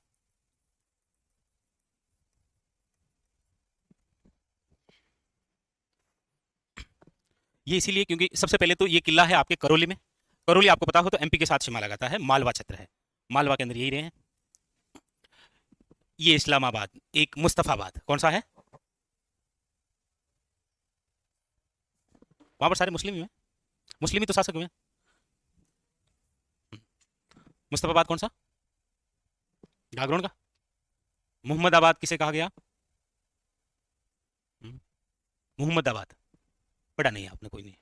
ये इसीलिए क्योंकि सबसे पहले तो ये किला है आपके करौली में। करौली आपको पता हो तो एमपी के साथ सीमा लगाता है, मालवा क्षेत्र है। मालवा के अंदर यही रहे हैं। ये इस्लामाबाद, एक मुस्तफाबाद, कौन सा है? वहां पर सारे मुस्लिम ही हैं। मुस्लिम ही तो शासक हुए हैं। मुस्तफाबाद कौन सा? गागरोन का। मुहम्मदाबाद किसे कहा गया? हम्म, मुहम्मदाबाद पढ़ा नहीं है आपने, कोई नहीं।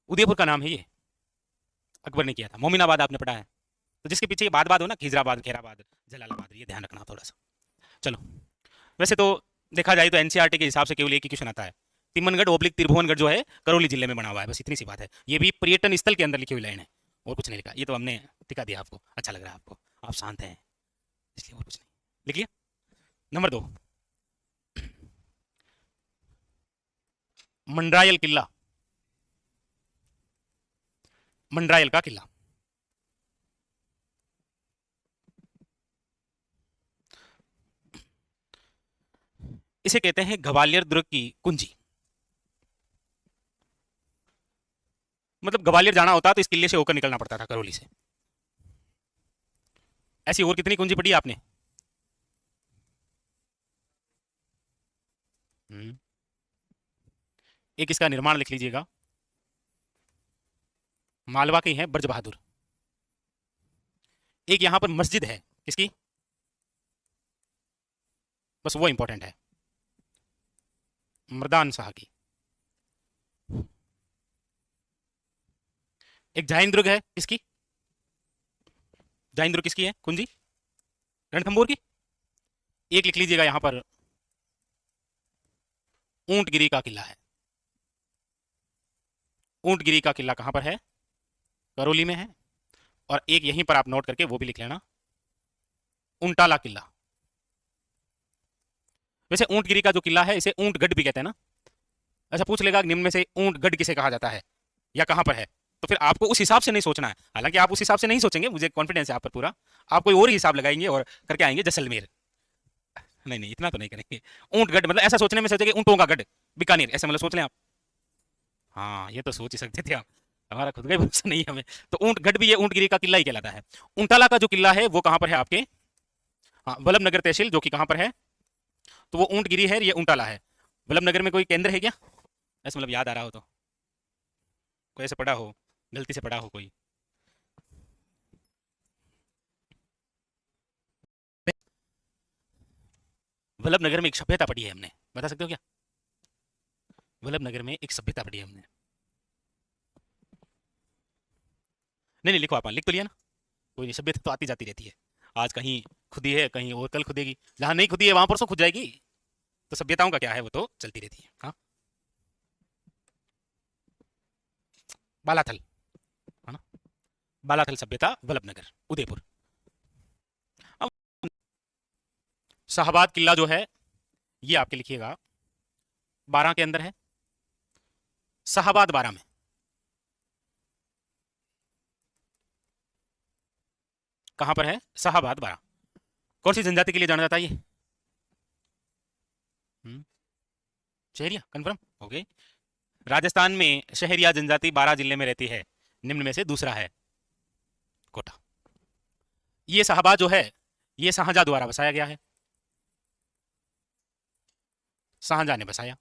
उदयपुर का नाम है ये, अकबर ने किया था। मोमिनाबाद आपने पढ़ा है। तो जिसके पीछे ये बात बात हो ना, खिजराबाद, खेराबाद, जलालाबाद, ये ध्यान रखना थोड़ा सा। चलो, वैसे तो देखा जाए तो एनसीईआरटी के हिसाब से केवल एक ही क्वेश्चन आता है। तिम्मनगढ़ ओब्लिक त्रिभुवनगढ़ जो है करौली जिले में बना हुआ है, बस इतनी सी बात है। ये भी पर्यटन स्थल के अंदर लिखी हुई लाइन है, और कुछ नहीं लिखा। ये तो हमने टिका दिया आपको, अच्छा लग रहा है आपको, आप शांत हैं इसलिए, और कुछ नहीं। लिख लिया। नंबर 2, मंडरायल किला। मंडरायल का किला, इसे कहते हैं ग्वालियर दुर्ग की कुंजी। मतलब ग्वालियर जाना होता तो इस किले से होकर निकलना पड़ता था, करौली से। ऐसी और कितनी कुंजी पढ़ी है आपने? हम्म, एक इसका निर्माण लिख लीजिएगा, मालवा की है ब्रज बहादुर। एक यहां पर मस्जिद है, किसकी? बस वो इंपॉर्टेंट है, मर्दान शाह की। एक जैन दुर्ग है, किसकी? जैन दुर्ग किसकी है कुंजी? रणथंभौर की। एक लिख लीजिएगा यहां पर, ऊंटगिरी का किला है। ऊंटगिरी का किला कहां पर है? करौली में है। और एक यहीं पर आप नोट करके वो भी लिख लेना, उंटाला किला। वैसे ऊंटगिरी का जो किला है इसे ऊंटगढ़ भी कहते हैं ना। अच्छा, पूछ लेगा निम्न में से ऊंटगढ़ किसे कहा जाता है या कहां पर है, तो फिर आपको उस हिसाब से नहीं सोचना है। हालांकि आप उस हिसाब से नहीं सोचेंगे, मुझे कॉन्फिडेंस है आप पर पूरा। आप कोई और ही हिसाब लगाएंगे और करके आएंगे जैसलमेर। नहीं नहीं, इतना तो नहीं करेंगे। ऊंटगढ़ मतलब ऐसा सोचने में सोचेंगे ऊंटों का गढ़, बीकानेर, ऐसे मतलब सोच लें आप। हाँ, ये तो सोच ही सकते थे आप, हमारा खुद का ही भरोसा नहीं है हमें। तो ऊंटगढ़ भी ये ऊंटगिरी का किला ही कहलाता है। उंटाला का जो किला है वो कहां पर है आपके? हाँ, वल्लभ नगर तहसील, जो कि कहां पर है? तो वो ऊंटगिरी है, ये उंटाला है। वल्लभ नगर में कोई केंद्र है क्या? ऐसे मतलब याद आ रहा हो तो, कोई ऐसे पढ़ा हो, गलती से पढ़ा हो कोई। वल्लभ नगर में एक सभ्यता पढ़ी है हमने, बता सकते हो क्या? वल्लभ नगर में एक सभ्यता पढ़ी है हमने। नहीं नहीं, लिखो आप, लिख तो लिया ना। कोई नहीं, सभ्यता तो आती जाती रहती है। आज कहीं खुदी है, कहीं और कल खुदेगी। जहां नहीं खुदी है वहां परसों खुद जाएगी। तो सभ्यताओं का क्या है, वो तो चलती रहती है। हाँ, बालाथल, है ना। बालाथल सभ्यता, वल्लभ नगर, उदयपुर। अब शाहबाद किला जो है, ये आपके लिखिएगा, 12 के अंदर है। शाहबाद 12 में। कहां पर है? शाहबाद 12। कौन सी जनजाति के लिए जाना जाता है ये? हम्म, शहरिया, कंफर्म हो गई। राजस्थान में शहरिया जनजाति 12 जिले में रहती है, निम्न में से दूसरा है कोटा। ये शाहबाद जो है, ये शाहजहां द्वारा बसाया गया है। शाहजहां ने बसाया।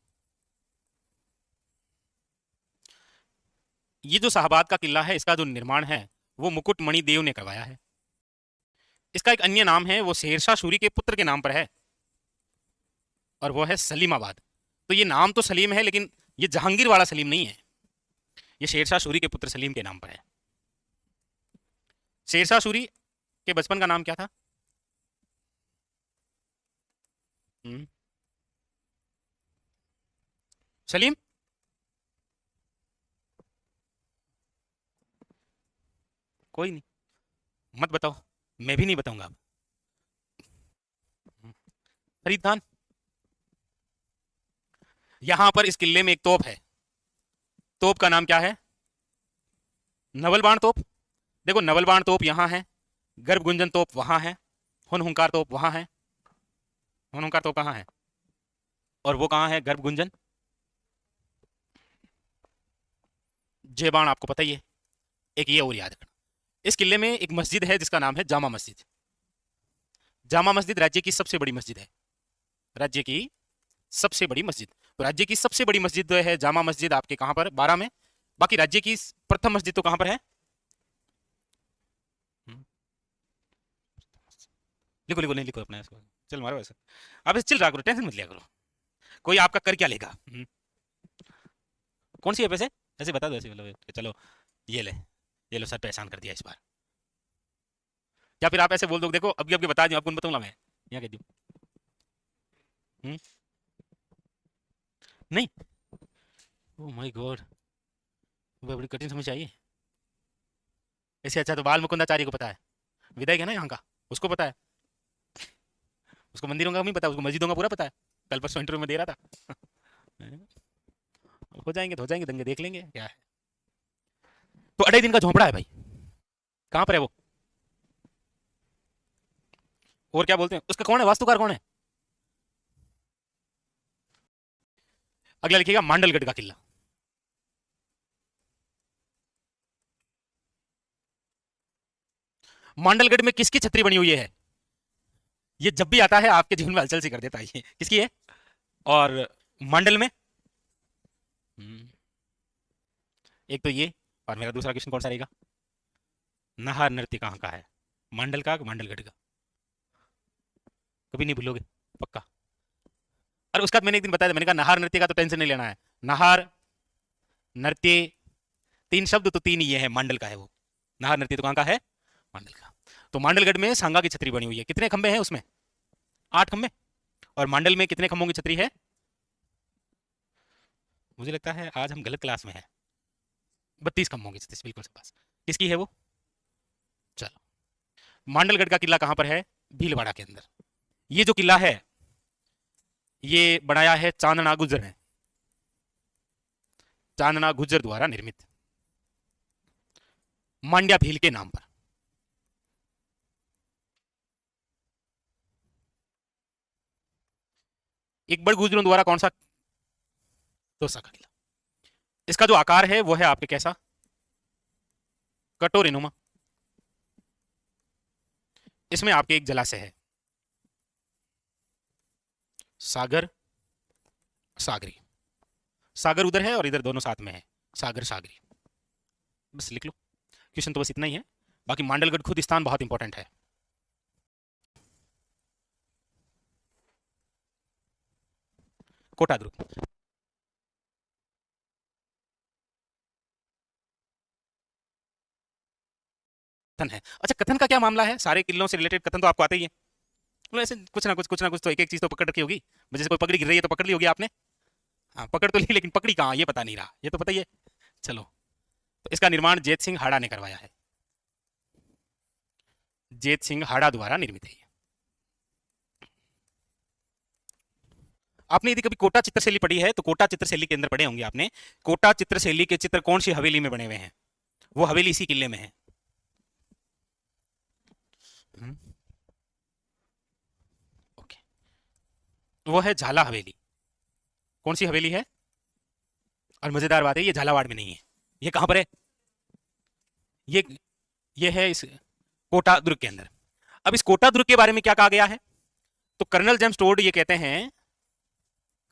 ये जो शाहबाद का किला है, इसका जो निर्माण है वो मुकुटमणि देव ने करवाया है। इसका एक अन्य नाम है, वो शेरशाह सूरी के पुत्र के नाम पर है, और वो है सलीमाबाद। तो ये नाम तो सलीम है, लेकिन ये जहांगीर वाला सलीम नहीं है, ये शेरशाह सूरी के पुत्र सलीम के नाम पर है। शेरशाह सूरी के बचपन का नाम क्या था? हम्म, सलीम। कोई नहीं, मत बताओ, मैं भी नहीं बताऊंगा अब। फरीद खान। यहां पर इस किले में एक तोप है, तोप का नाम क्या है? नवल बाण तोप। देखो नवल बाण तोप यहां है, गर्भ गुंजन तोप वहां है, हुनहुंकार तोप वहां है। हुनहुंकार तोप कहां है? और वो कहां है गर्भ गुंजन? जय बाण आपको पता ही है। एक ये और याद रखना, इस किले में एक मस्जिद है जिसका नाम है जामा मस्जिद। जामा मस्जिद राज्य की सबसे बड़ी मस्जिद है, राज्य की सबसे बड़ी मस्जिद। तो राज्य की सबसे बड़ी मस्जिद जो है जामा मस्जिद आपके कहां पर? 12 में। बाकी राज्य की प्रथम मस्जिद तो कहां पर है? हम्म, लिखो लिखो, नहीं लिखो अपने इसको। चल मारो ऐसे, आप ऐसे चिल रहा करो, टेंशन मत लिया करो। कोई आपका कर क्या लेगा? कौन सी है पैसे? ऐसे बता दो, ऐसे बोलो चलो ये ले, ये लो सर पे एहसान कर दिया इस बार। या फिर आप ऐसे बोल दो, देखो अभी अभी बता दूं, आपको नहीं बताऊंगा मैं, यहाँ कह दूं। हम्म, नहीं। ओह माय गॉड, वो बड़ी कठिन समस्या आई है। इससे अच्छा तो बाल मुकुंदाचार्य को पता है, विधायक है ना यहाँ का, उसको पता है। उसको मंदिरों का नहीं पता, उसको मस्जिदों का पूरा पता है। कल परसों इंटरव्यू में दे रहा था। हो जाएंगे दंगे, देख लेंगे क्या है। तो 2.5 दिन का झोंपड़ा है भाई, कहाँ पर है वो? और क्या बोलते हैं उसका, कौन है वास्तुकार, कौन है? अगला लिखिएगा मांडलगढ़ का किला। मांडलगढ़ में किसकी छतरी बनी हुई है? ये जब भी आता है आपके जीवन में हलचल सी कर देता है, ये किसकी है? और मंडल में एक तो ये, और मेरा दूसरा क्वेश्चन कौन सा रहेगा? नाहर नृत्य कहाँ का है? मंडल का, मंडलगढ़ का? कभी नहीं भूलोगे पक्का। और उसका मैंने एक दिन बताया था, मैंने कहा नाहर नृत्य का तो टेंशन नहीं लेना है। नाहर नृत्य, 3 शब्द तो 3 ही ये है, मंडल का है वो। नाहर नृत्य तो कहाँ का है? मंडल का। तो मांडलगढ़ में सांगा की छतरी बनी हुई है, कितने खंबे हैं उसमें? 8 खंबे। और मंडल में कितने खंभों की छतरी है? मुझे लगता है आज हम गलत क्लास में है। 32 खंभों की छतरी, बिल्कुल से पास। किसकी है वो? चलो, मांडलगढ़ का किला कहाँ पर है? भीलवाड़ा के अंदर। ये जो किला है ये बनाया है चांदना गुजर ने, चांदना गुजर द्वारा निर्मित, मांड्या भील के नाम पर। एक बड़ गुजरों द्वारा कौन सा? दोसा का किला। इसका जो आकार है वो है आपके कैसा? कटोरी नुमा। इसमें आपके एक जलाशय है, सागर सागरी। सागर उधर है और इधर दोनों साथ में है, सागर सागरी। बस लिख लो, क्वेश्चन तो बस इतना ही है। बाकी मांडलगढ़ खुद स्थान बहुत इंपॉर्टेंट है। कोटा दुर्ग। कथन है, अच्छा कथन का क्या मामला है? सारे किलों से रिलेटेड कथन तो आपको आते ही है, मतलब ऐसे कुछ ना कुछ तो एक एक चीज तो पकड़ रखी होगी। जैसे कोई पगड़ी गिर रही है तो पकड़ ली होगी आपने। हाँ पकड़ तो ली, लेकिन पकड़ी कहाँ ये पता नहीं रहा, ये तो पता ही है। चलो, तो इसका निर्माण जेत सिंह हाड़ा ने करवाया है, जेत सिंह हाड़ा द्वारा निर्मित है। आपने यदि कभी कोटा चित्रशैली पढ़ी है तो कोटा चित्रशैली के अंदर पढ़े होंगे आपने। कोटा चित्रशैली के चित्र कौन सी हवेली में बने हुए हैं? वो हवेली इसी किले में है। हम्म, ओके, वो है झाला हवेली। कौन सी हवेली है? और मजेदार बात है ये झालावाड़ में नहीं है, ये कहां पर है? ये ये है इस कोटा दुर्ग के अंदर। अब इस कोटा दुर्ग के बारे में क्या कहा गया है? तो कर्नल जेम्स टोड ये कहते हैं,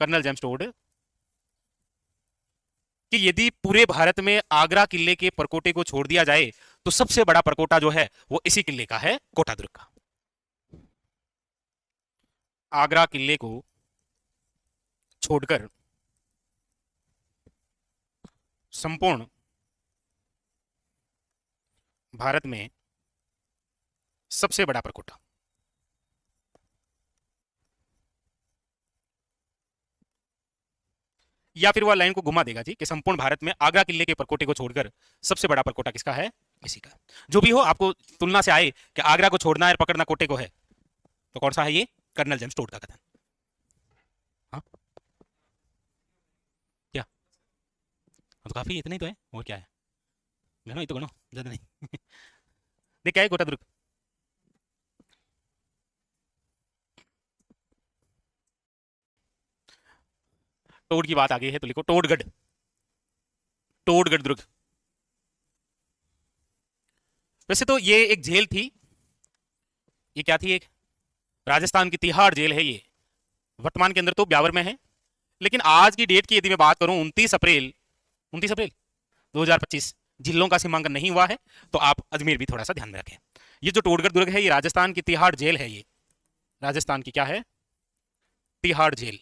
कर्नल जेम्स टोड, कि यदि पूरे भारत में आगरा किले के परकोटे को छोड़ दिया जाए तो सबसे बड़ा परकोटा जो है वो इसी किले का है, कोटा दुर्ग का। आगरा किले को छोड़कर संपूर्ण भारत में सबसे बड़ा परकोटा। या फिर वह लाइन को घुमा देगा जी कि संपूर्ण भारत में आगरा किले के परकोटे को छोड़कर सबसे बड़ा परकोटा किसका है? इसी का जो भी हो, आपको तुलना से आए कि आगरा को छोड़ना है और पकड़ना कोटे को है, तो कौन सा है ये? कर्नल जेम्स टोड का कथन। हाँ, क्या? हाँ, तो काफी इतना ही तो है, और क्या है? गणो, ये तो गणो, ज्यादा नहीं। देख क्या है गोटा दुर्ग? टोड की बात आ गई है तो लिखो टोडगढ़। टोडगढ़ दुर्ग। वैसे तो ये एक जेल थी। ये क्या थी? एक राजस्थान की तिहाड़ जेल है ये। वर्तमान के अंदर तो ब्यावर में है, लेकिन आज की डेट की यदि मैं बात करूं, 29 अप्रैल, 29 अप्रैल 2025 जिलों का सीमांकन नहीं हुआ है, तो आप अजमेर भी थोड़ा सा ध्यान में रखें। ये जो टोडगढ़ दुर्ग है, ये राजस्थान की तिहाड़ जेल है। ये राजस्थान की क्या है? तिहाड़ जेल।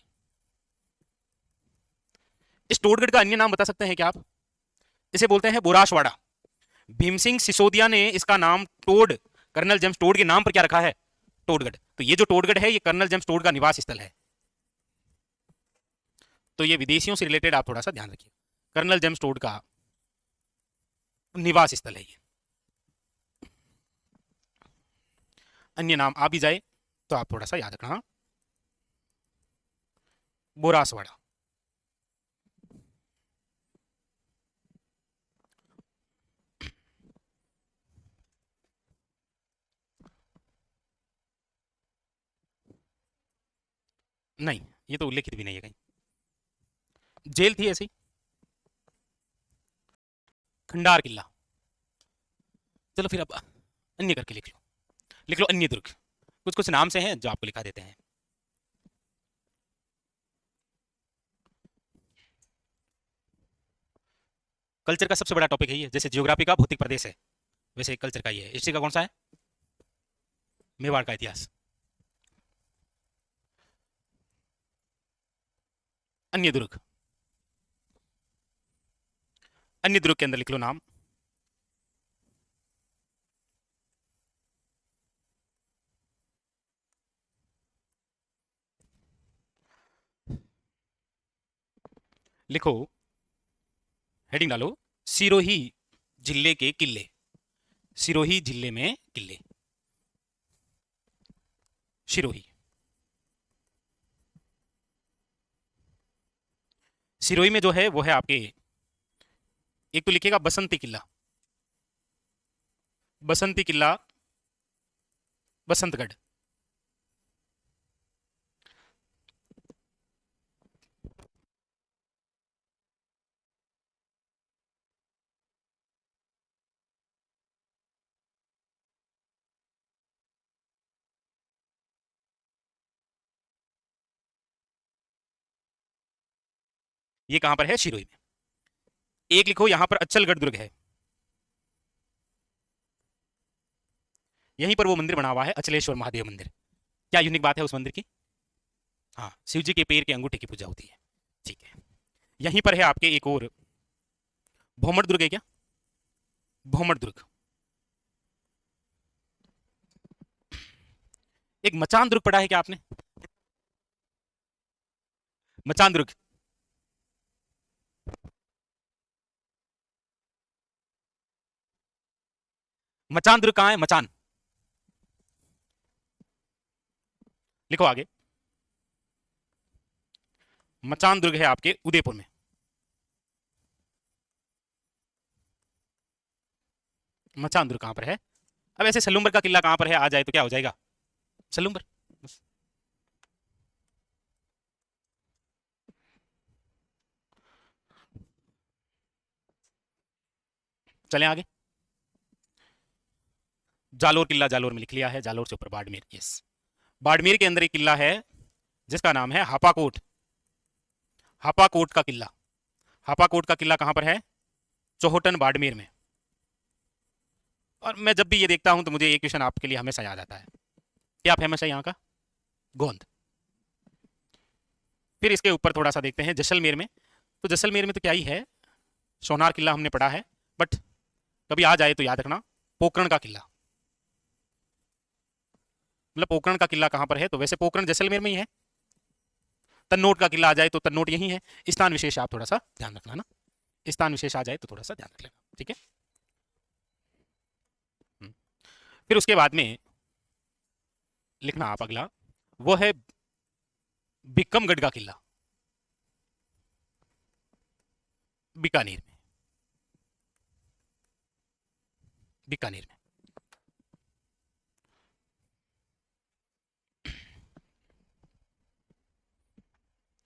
इस टोडगढ़ का अन्य नाम बता सकते हैं क्या आप? इसे बोलते हैं बोराशवाड़ा। भीम सिंह सिसोदिया ने इसका नाम टोड, कर्नल जेम्स टोड के नाम पर क्या रखा है? टोडगढ़। तो ये जो टोडगढ़ है, ये कर्नल जेम्स टोड का निवास स्थल है। तो ये विदेशियों से रिलेटेड आप थोड़ा सा ध्यान रखिए। कर्नल जेम्स टोड का निवास स्थल है ये। अन्य नाम आ भी जाए तो आप थोड़ा सा याद रखना। हाँ, बोरासवाड़ा। नहीं, ये तो उल्लेखित भी नहीं है कहीं। जेल थी ऐसी। खंडार किला। चलो फिर अब अन्य करके लिख लो। लिख लो अन्य दुर्ग। कुछ कुछ नाम से हैं जो आपको लिखा देते हैं। कल्चर का सबसे बड़ा टॉपिक है ये। जैसे जियोग्राफी का भौतिक प्रदेश है, वैसे कल्चर का ये है। हिस्ट्री का कौन सा है? मेवाड़ का इतिहास। अन्य दुर्ग। अन्य दुर्ग के अंदर लिख लो नाम। लिखो, हेडिंग डालो, सिरोही जिले के किले। सिरोही जिले में किले। सिरोही। सिरोही में जो है वो है आपके, एक तो लिखेगा बसंती किला। बसंती किला, बसंतगढ़। ये कहां पर है? सिरोही में। एक लिखो यहां पर अचलगढ़ दुर्ग है। यहीं पर वो मंदिर बना हुआ है, अचलेश्वर महादेव मंदिर। क्या यूनिक बात है उस मंदिर की? हाँ, शिव जी के पैर के अंगूठे की पूजा होती है। ठीक है। यहीं पर है आपके एक और, भोमड़ दुर्ग है क्या? भोमड़ दुर्ग। एक मचान दुर्ग पढ़ा है क्या आपने? मचान दुर्ग। मचान दुर्ग कहाँ है? मचान। लिखो आगे। मचान दुर्ग है आपके उदयपुर में। मचान दुर्ग कहां पर है? अब ऐसे सलूम्बर का किला कहां पर है आ जाए तो क्या हो जाएगा? सलूम्बर। चलें आगे। जालोर किला जालोर में लिख लिया है। जालोर से ऊपर बाड़मेर। यस, बाड़मेर के अंदर एक किला है जिसका नाम है हापाकोट। हापाकोट का किला। हापाकोट का किला कहां पर है? चौहटन बाड़मेर में। और मैं जब भी ये देखता हूं तो मुझे एक क्वेश्चन आपके लिए हमेशा याद आता है। क्या फेमस है यहाँ का? गोंद। फिर इसके ऊपर थोड़ा सा देखते हैं जैसलमेर में। तो जैसलमेर में तो क्या ही है, सोनार किला हमने पढ़ा है, बट कभी आ जाए तो याद रखना पोकरण का किला। मतलब पोकरण का किला कहां पर है? तो वैसे पोकरण जैसलमेर में ही है। तन्नोट का किला आ जाए तो तन्नोट यही है। स्थान विशेष आप थोड़ा सा ध्यान रखना ना। स्थान विशेष आ जाए तो थोड़ा सा ध्यान रख लेना। ठीक है। फिर उसके बाद में लिखना आप अगला, वो है बिकमगढ़ का किला, बीकानेर में, बीकानेर में।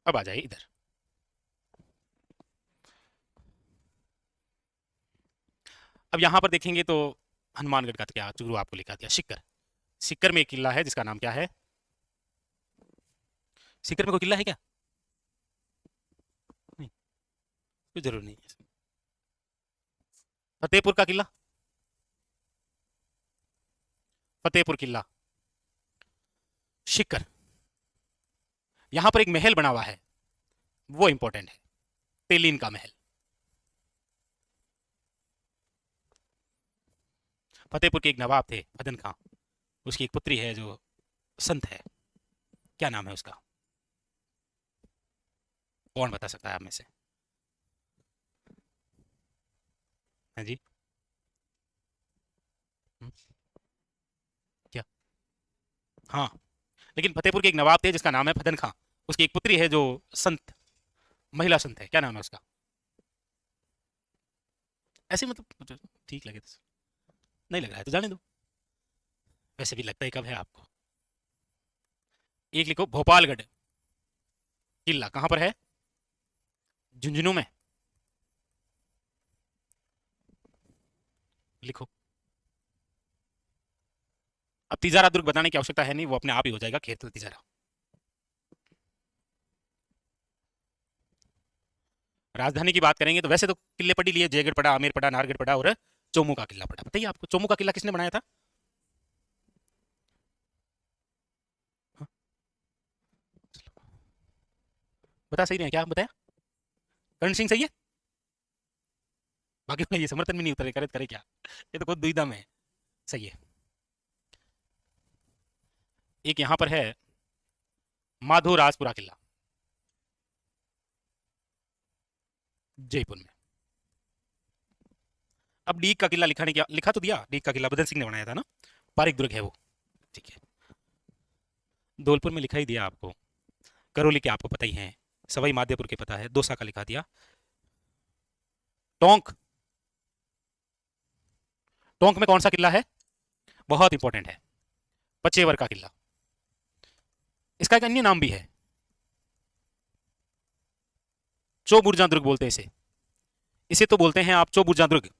अब आ जाइए इधर। अब यहां पर देखेंगे तो हनुमानगढ़ का क्या चूरू आपको लिखा दिया, सिक्कर। सिक्कर में एक किला है जिसका नाम क्या है? सिक्कर में कोई किला है क्या? नहीं, कोई जरूर नहीं है। फतेहपुर का किला, फतेहपुर किला, सिक्कर। यहां पर एक महल बना हुआ है, वो इंपॉर्टेंट है, तेलीन का महल। फतेहपुर के एक नवाब थे फदन खां, उसकी एक पुत्री है जो संत है, क्या नाम है उसका? कौन बता सकता है आप में से? हाँ जी। हम्म, क्या? हाँ, लेकिन फतेहपुर के एक नवाब थे जिसका नाम है फदन खां, उसकी एक पुत्री है जो संत, महिला संत है, क्या नाम है उसका? ऐसे मतलब मुझे ठीक लगे तो। नहीं लग रहा है तो जाने दो, वैसे भी लगता ही कब है आपको। एक लिखो भोपालगढ़ किला, कहां पर है? झुंझुनू में। लिखो। अब तिजारा दुर्ग बताने की आवश्यकता है नहीं, वो अपने आप ही हो जाएगा, खेतल तिजारा। राजधानी की बात करेंगे तो वैसे तो किले पढ़ी लिए, जयगढ़ पड़ा, आमेर पड़ा, नाहरगढ़ पड़ा और चोमू का किला पड़ा। बताइए आपको चोमू का किला किसने बनाया था? हाँ? बता सही रहे हैं क्या? बताया करण सिंह सही है, बाकी ये समर्थन भी नहीं उतरे, करे करे क्या, ये तो खुद दुविधा में है। सही है। एक यहां पर है माधो राजपुरा किला, जयपुर में। अब डीग का किला लिखा नहीं, क्या लिखा तो दिया, डीग का किला बदन सिंह ने बनाया था ना, पारिक दुर्ग है वो। ठीक है। धौलपुर में लिखा ही दिया आपको, करौली के आपको पता ही है, सवाई माधोपुर के पता है, दौसा का लिखा दिया। टोंक, टोंक में कौन सा किला है? बहुत इंपॉर्टेंट है, पचेवर का किला। इसका एक अन्य नाम भी है, चौबुरजा दुर्ग बोलते हैं इसे, इसे तो बोलते हैं आप चौबुरजा दुर्ग।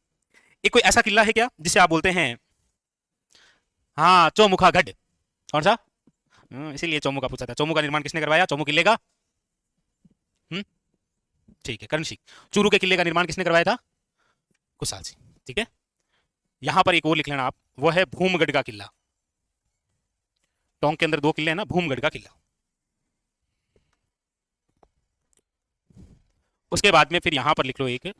एक कोई ऐसा किला है क्या जिसे आप बोलते हैं? हाँ, चौमुखा गढ़। कौन सा? इसीलिए चौमू का पूछा था। चौमू का निर्माण किसने करवाया, चौमू किले का? हम्म, ठीक है, करण सिंह। चूरू के किले का निर्माण किसने करवाया था? कुशाल सिंह। ठीक है। यहां पर एक और लिख लेना आप, वो है भूमगढ़ का किला। टोंक के अंदर दो किले हैं ना, भूमगढ़ का किला। उसके बाद में फिर यहां पर लिख लो एक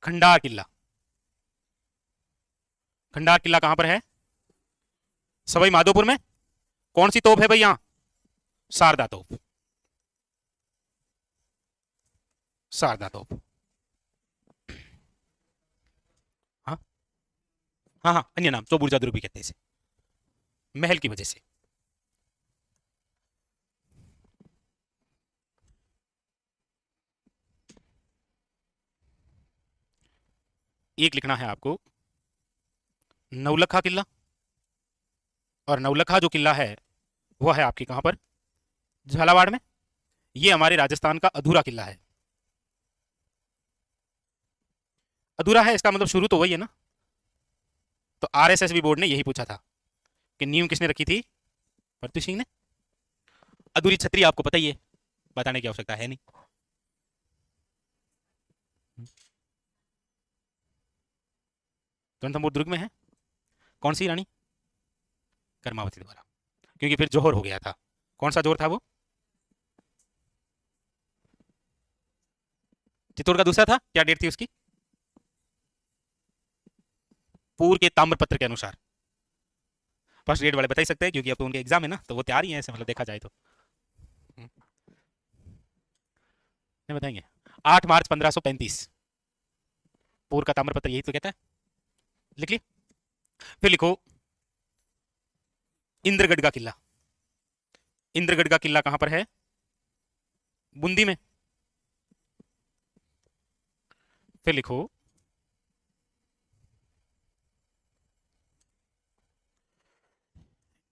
खंडार किला। खंडार किला कहां पर है? सवाई माधोपुर में। कौन सी तोप है भाई यहां? शारदा तोप, शारदा तोप। हाँ हाँ हाँ, अन्य नाम चौबुरजा दुर्ग भी कहते हैं इसे, महल की वजह से। एक लिखना है आपको नवलखा किला, और नवलखा जो किला है वो है आपके कहां पर? झालावाड़ में। ये हमारे राजस्थान का अधूरा किला है। अधूरा है इसका मतलब शुरू तो वही है ना। तो आरएसएस बोर्ड ने यही पूछा था कि नींव किसने रखी थी? भर्तू सिंह ने। अधूरी छतरी आपको पता ही है, बताने की आवश्यकता है नहीं। रणथंभौर दुर्ग में है। कौन सी रानी? कर्मावती द्वारा, क्योंकि फिर जौहर हो गया था। कौन सा जौहर था वो? चित्तौड़ का दूसरा था, क्या डेट थी उसकी? पूर्व के ताम्रपत्र के अनुसार। फर्स्ट ग्रेड वाले बता ही सकते हैं, क्योंकि अब तो उनके एग्जाम है ना, तो वो तैयार ही है ऐसे, मतलब देखा जाए तो। नहीं बताएंगे। 8 मार्च 1535, पूर्व का ताम्रपत्र यही तो कहता है। लिख लिया। फिर लिखो इंद्रगढ़ का किला। इंद्रगढ़ का किला कहां पर है? बूंदी में। फिर लिखो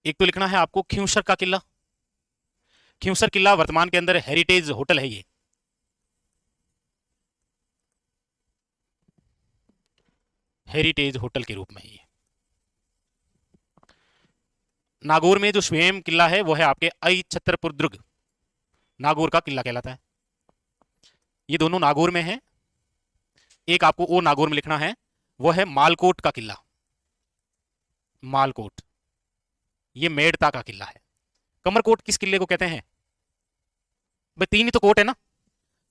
एक तो लिखना है आपको खिंवसर का किला। खिंवसर किला वर्तमान के अंदर हेरिटेज होटल है ये। हेरिटेज होटल के रूप में ये। नागौर में जो स्वयं किला है वो है आपके आई छतरपुर दुर्ग। नागौर का किला कहलाता है। ये दोनों नागौर में है। एक आपको और नागौर में लिखना है, वो है मालकोट का किला। मालकोट ये मेड़ता का किला है। कमरकोट किस किले को कहते हैं? भाई तीन ही तो कोट है ना,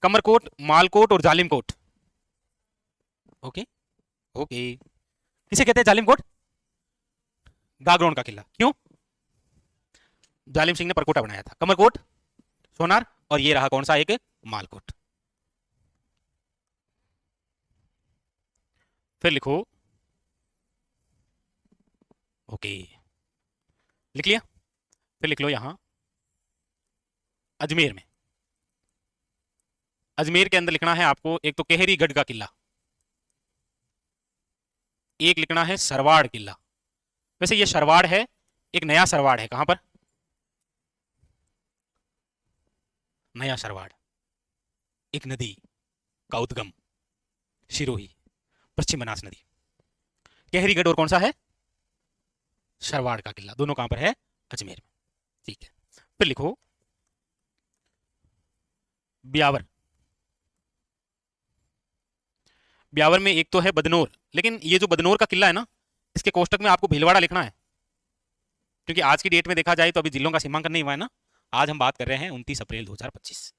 कमरकोट, मालकोट और जालिम कोट। Okay okay. किसे कहते हैं जालिम कोट? गागरोन का किला। क्यों? जालिम सिंह ने परकोटा बनाया था। कमरकोट सोनार, और ये रहा कौन सा एक? मालकोट। फिर लिखो ओके, लिख लिया। फिर लिख लो यहां अजमेर में। अजमेर के अंदर लिखना है आपको एक तो केहरीगढ़ का किला, एक लिखना है सरवाड़ किला। वैसे ये सरवाड़ है, एक नया सरवाड़ है। कहां पर? नया सरवाड़ एक नदी का उद्गम, सिरोही, पश्चिम बनास नदी। केहरीगढ़ और कौन सा है? सरवाड़ का किला। दोनों कहां पर है? अजमेर में। ठीक है। फिर लिखो ब्यावर। ब्यावर में एक तो है बदनौर, लेकिन ये जो बदनौर का किला है ना, इसके कोष्टक में आपको भीलवाड़ा लिखना है, क्योंकि आज की डेट में देखा जाए तो अभी जिलों का सीमांकन नहीं हुआ है ना। आज हम बात कर रहे हैं 29 अप्रैल 2025।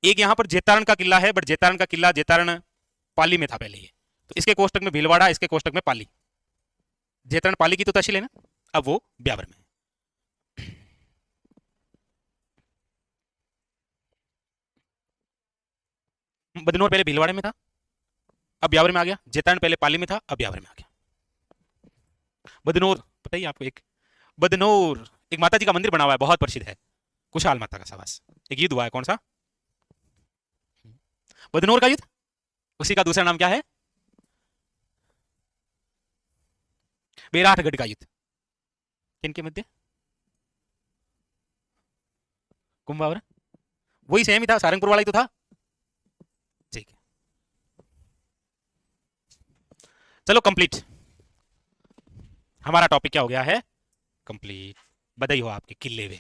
एक यहां पर जेतारण का किला है, बट जेतारण का किला जेतारण पाली में था पहले ये, तो इसके कोष्टक में भीलवाड़ा, इसके कोष्टक में पाली। जेतारण पाली की तो तहसील है ना, अब वो ब्यावर में। बदनौर पहले भीलवाड़े में था, अब ब्यावर में आ गया। जेतारण पहले पाली में था, अब ब्यावर में आ गया। बदनौर पता ही आपको, एक बदनौर एक माता जी का मंदिर बना हुआ है, बहुत प्रसिद्ध है, कुशाल माता का सवास। एक युद्ध हुआ है, कौन सा? बदनौर का युद्ध। उसी का दूसरा नाम क्या है? बेराठगढ़ का युद्ध। किनके मध्य? कुंभावर। वही सेम ही था, सारंगपुर वाला ही तो था। ठीक है, चलो कंप्लीट। हमारा टॉपिक क्या हो गया है? कंप्लीट। बधाई हो आपके किले में,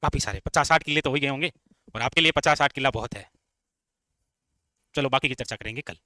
काफी सारे 50-60 किले तो हो ही गए होंगे, और आपके लिए 50-60 किला बहुत है। चलो बाकी की चर्चा करेंगे कल।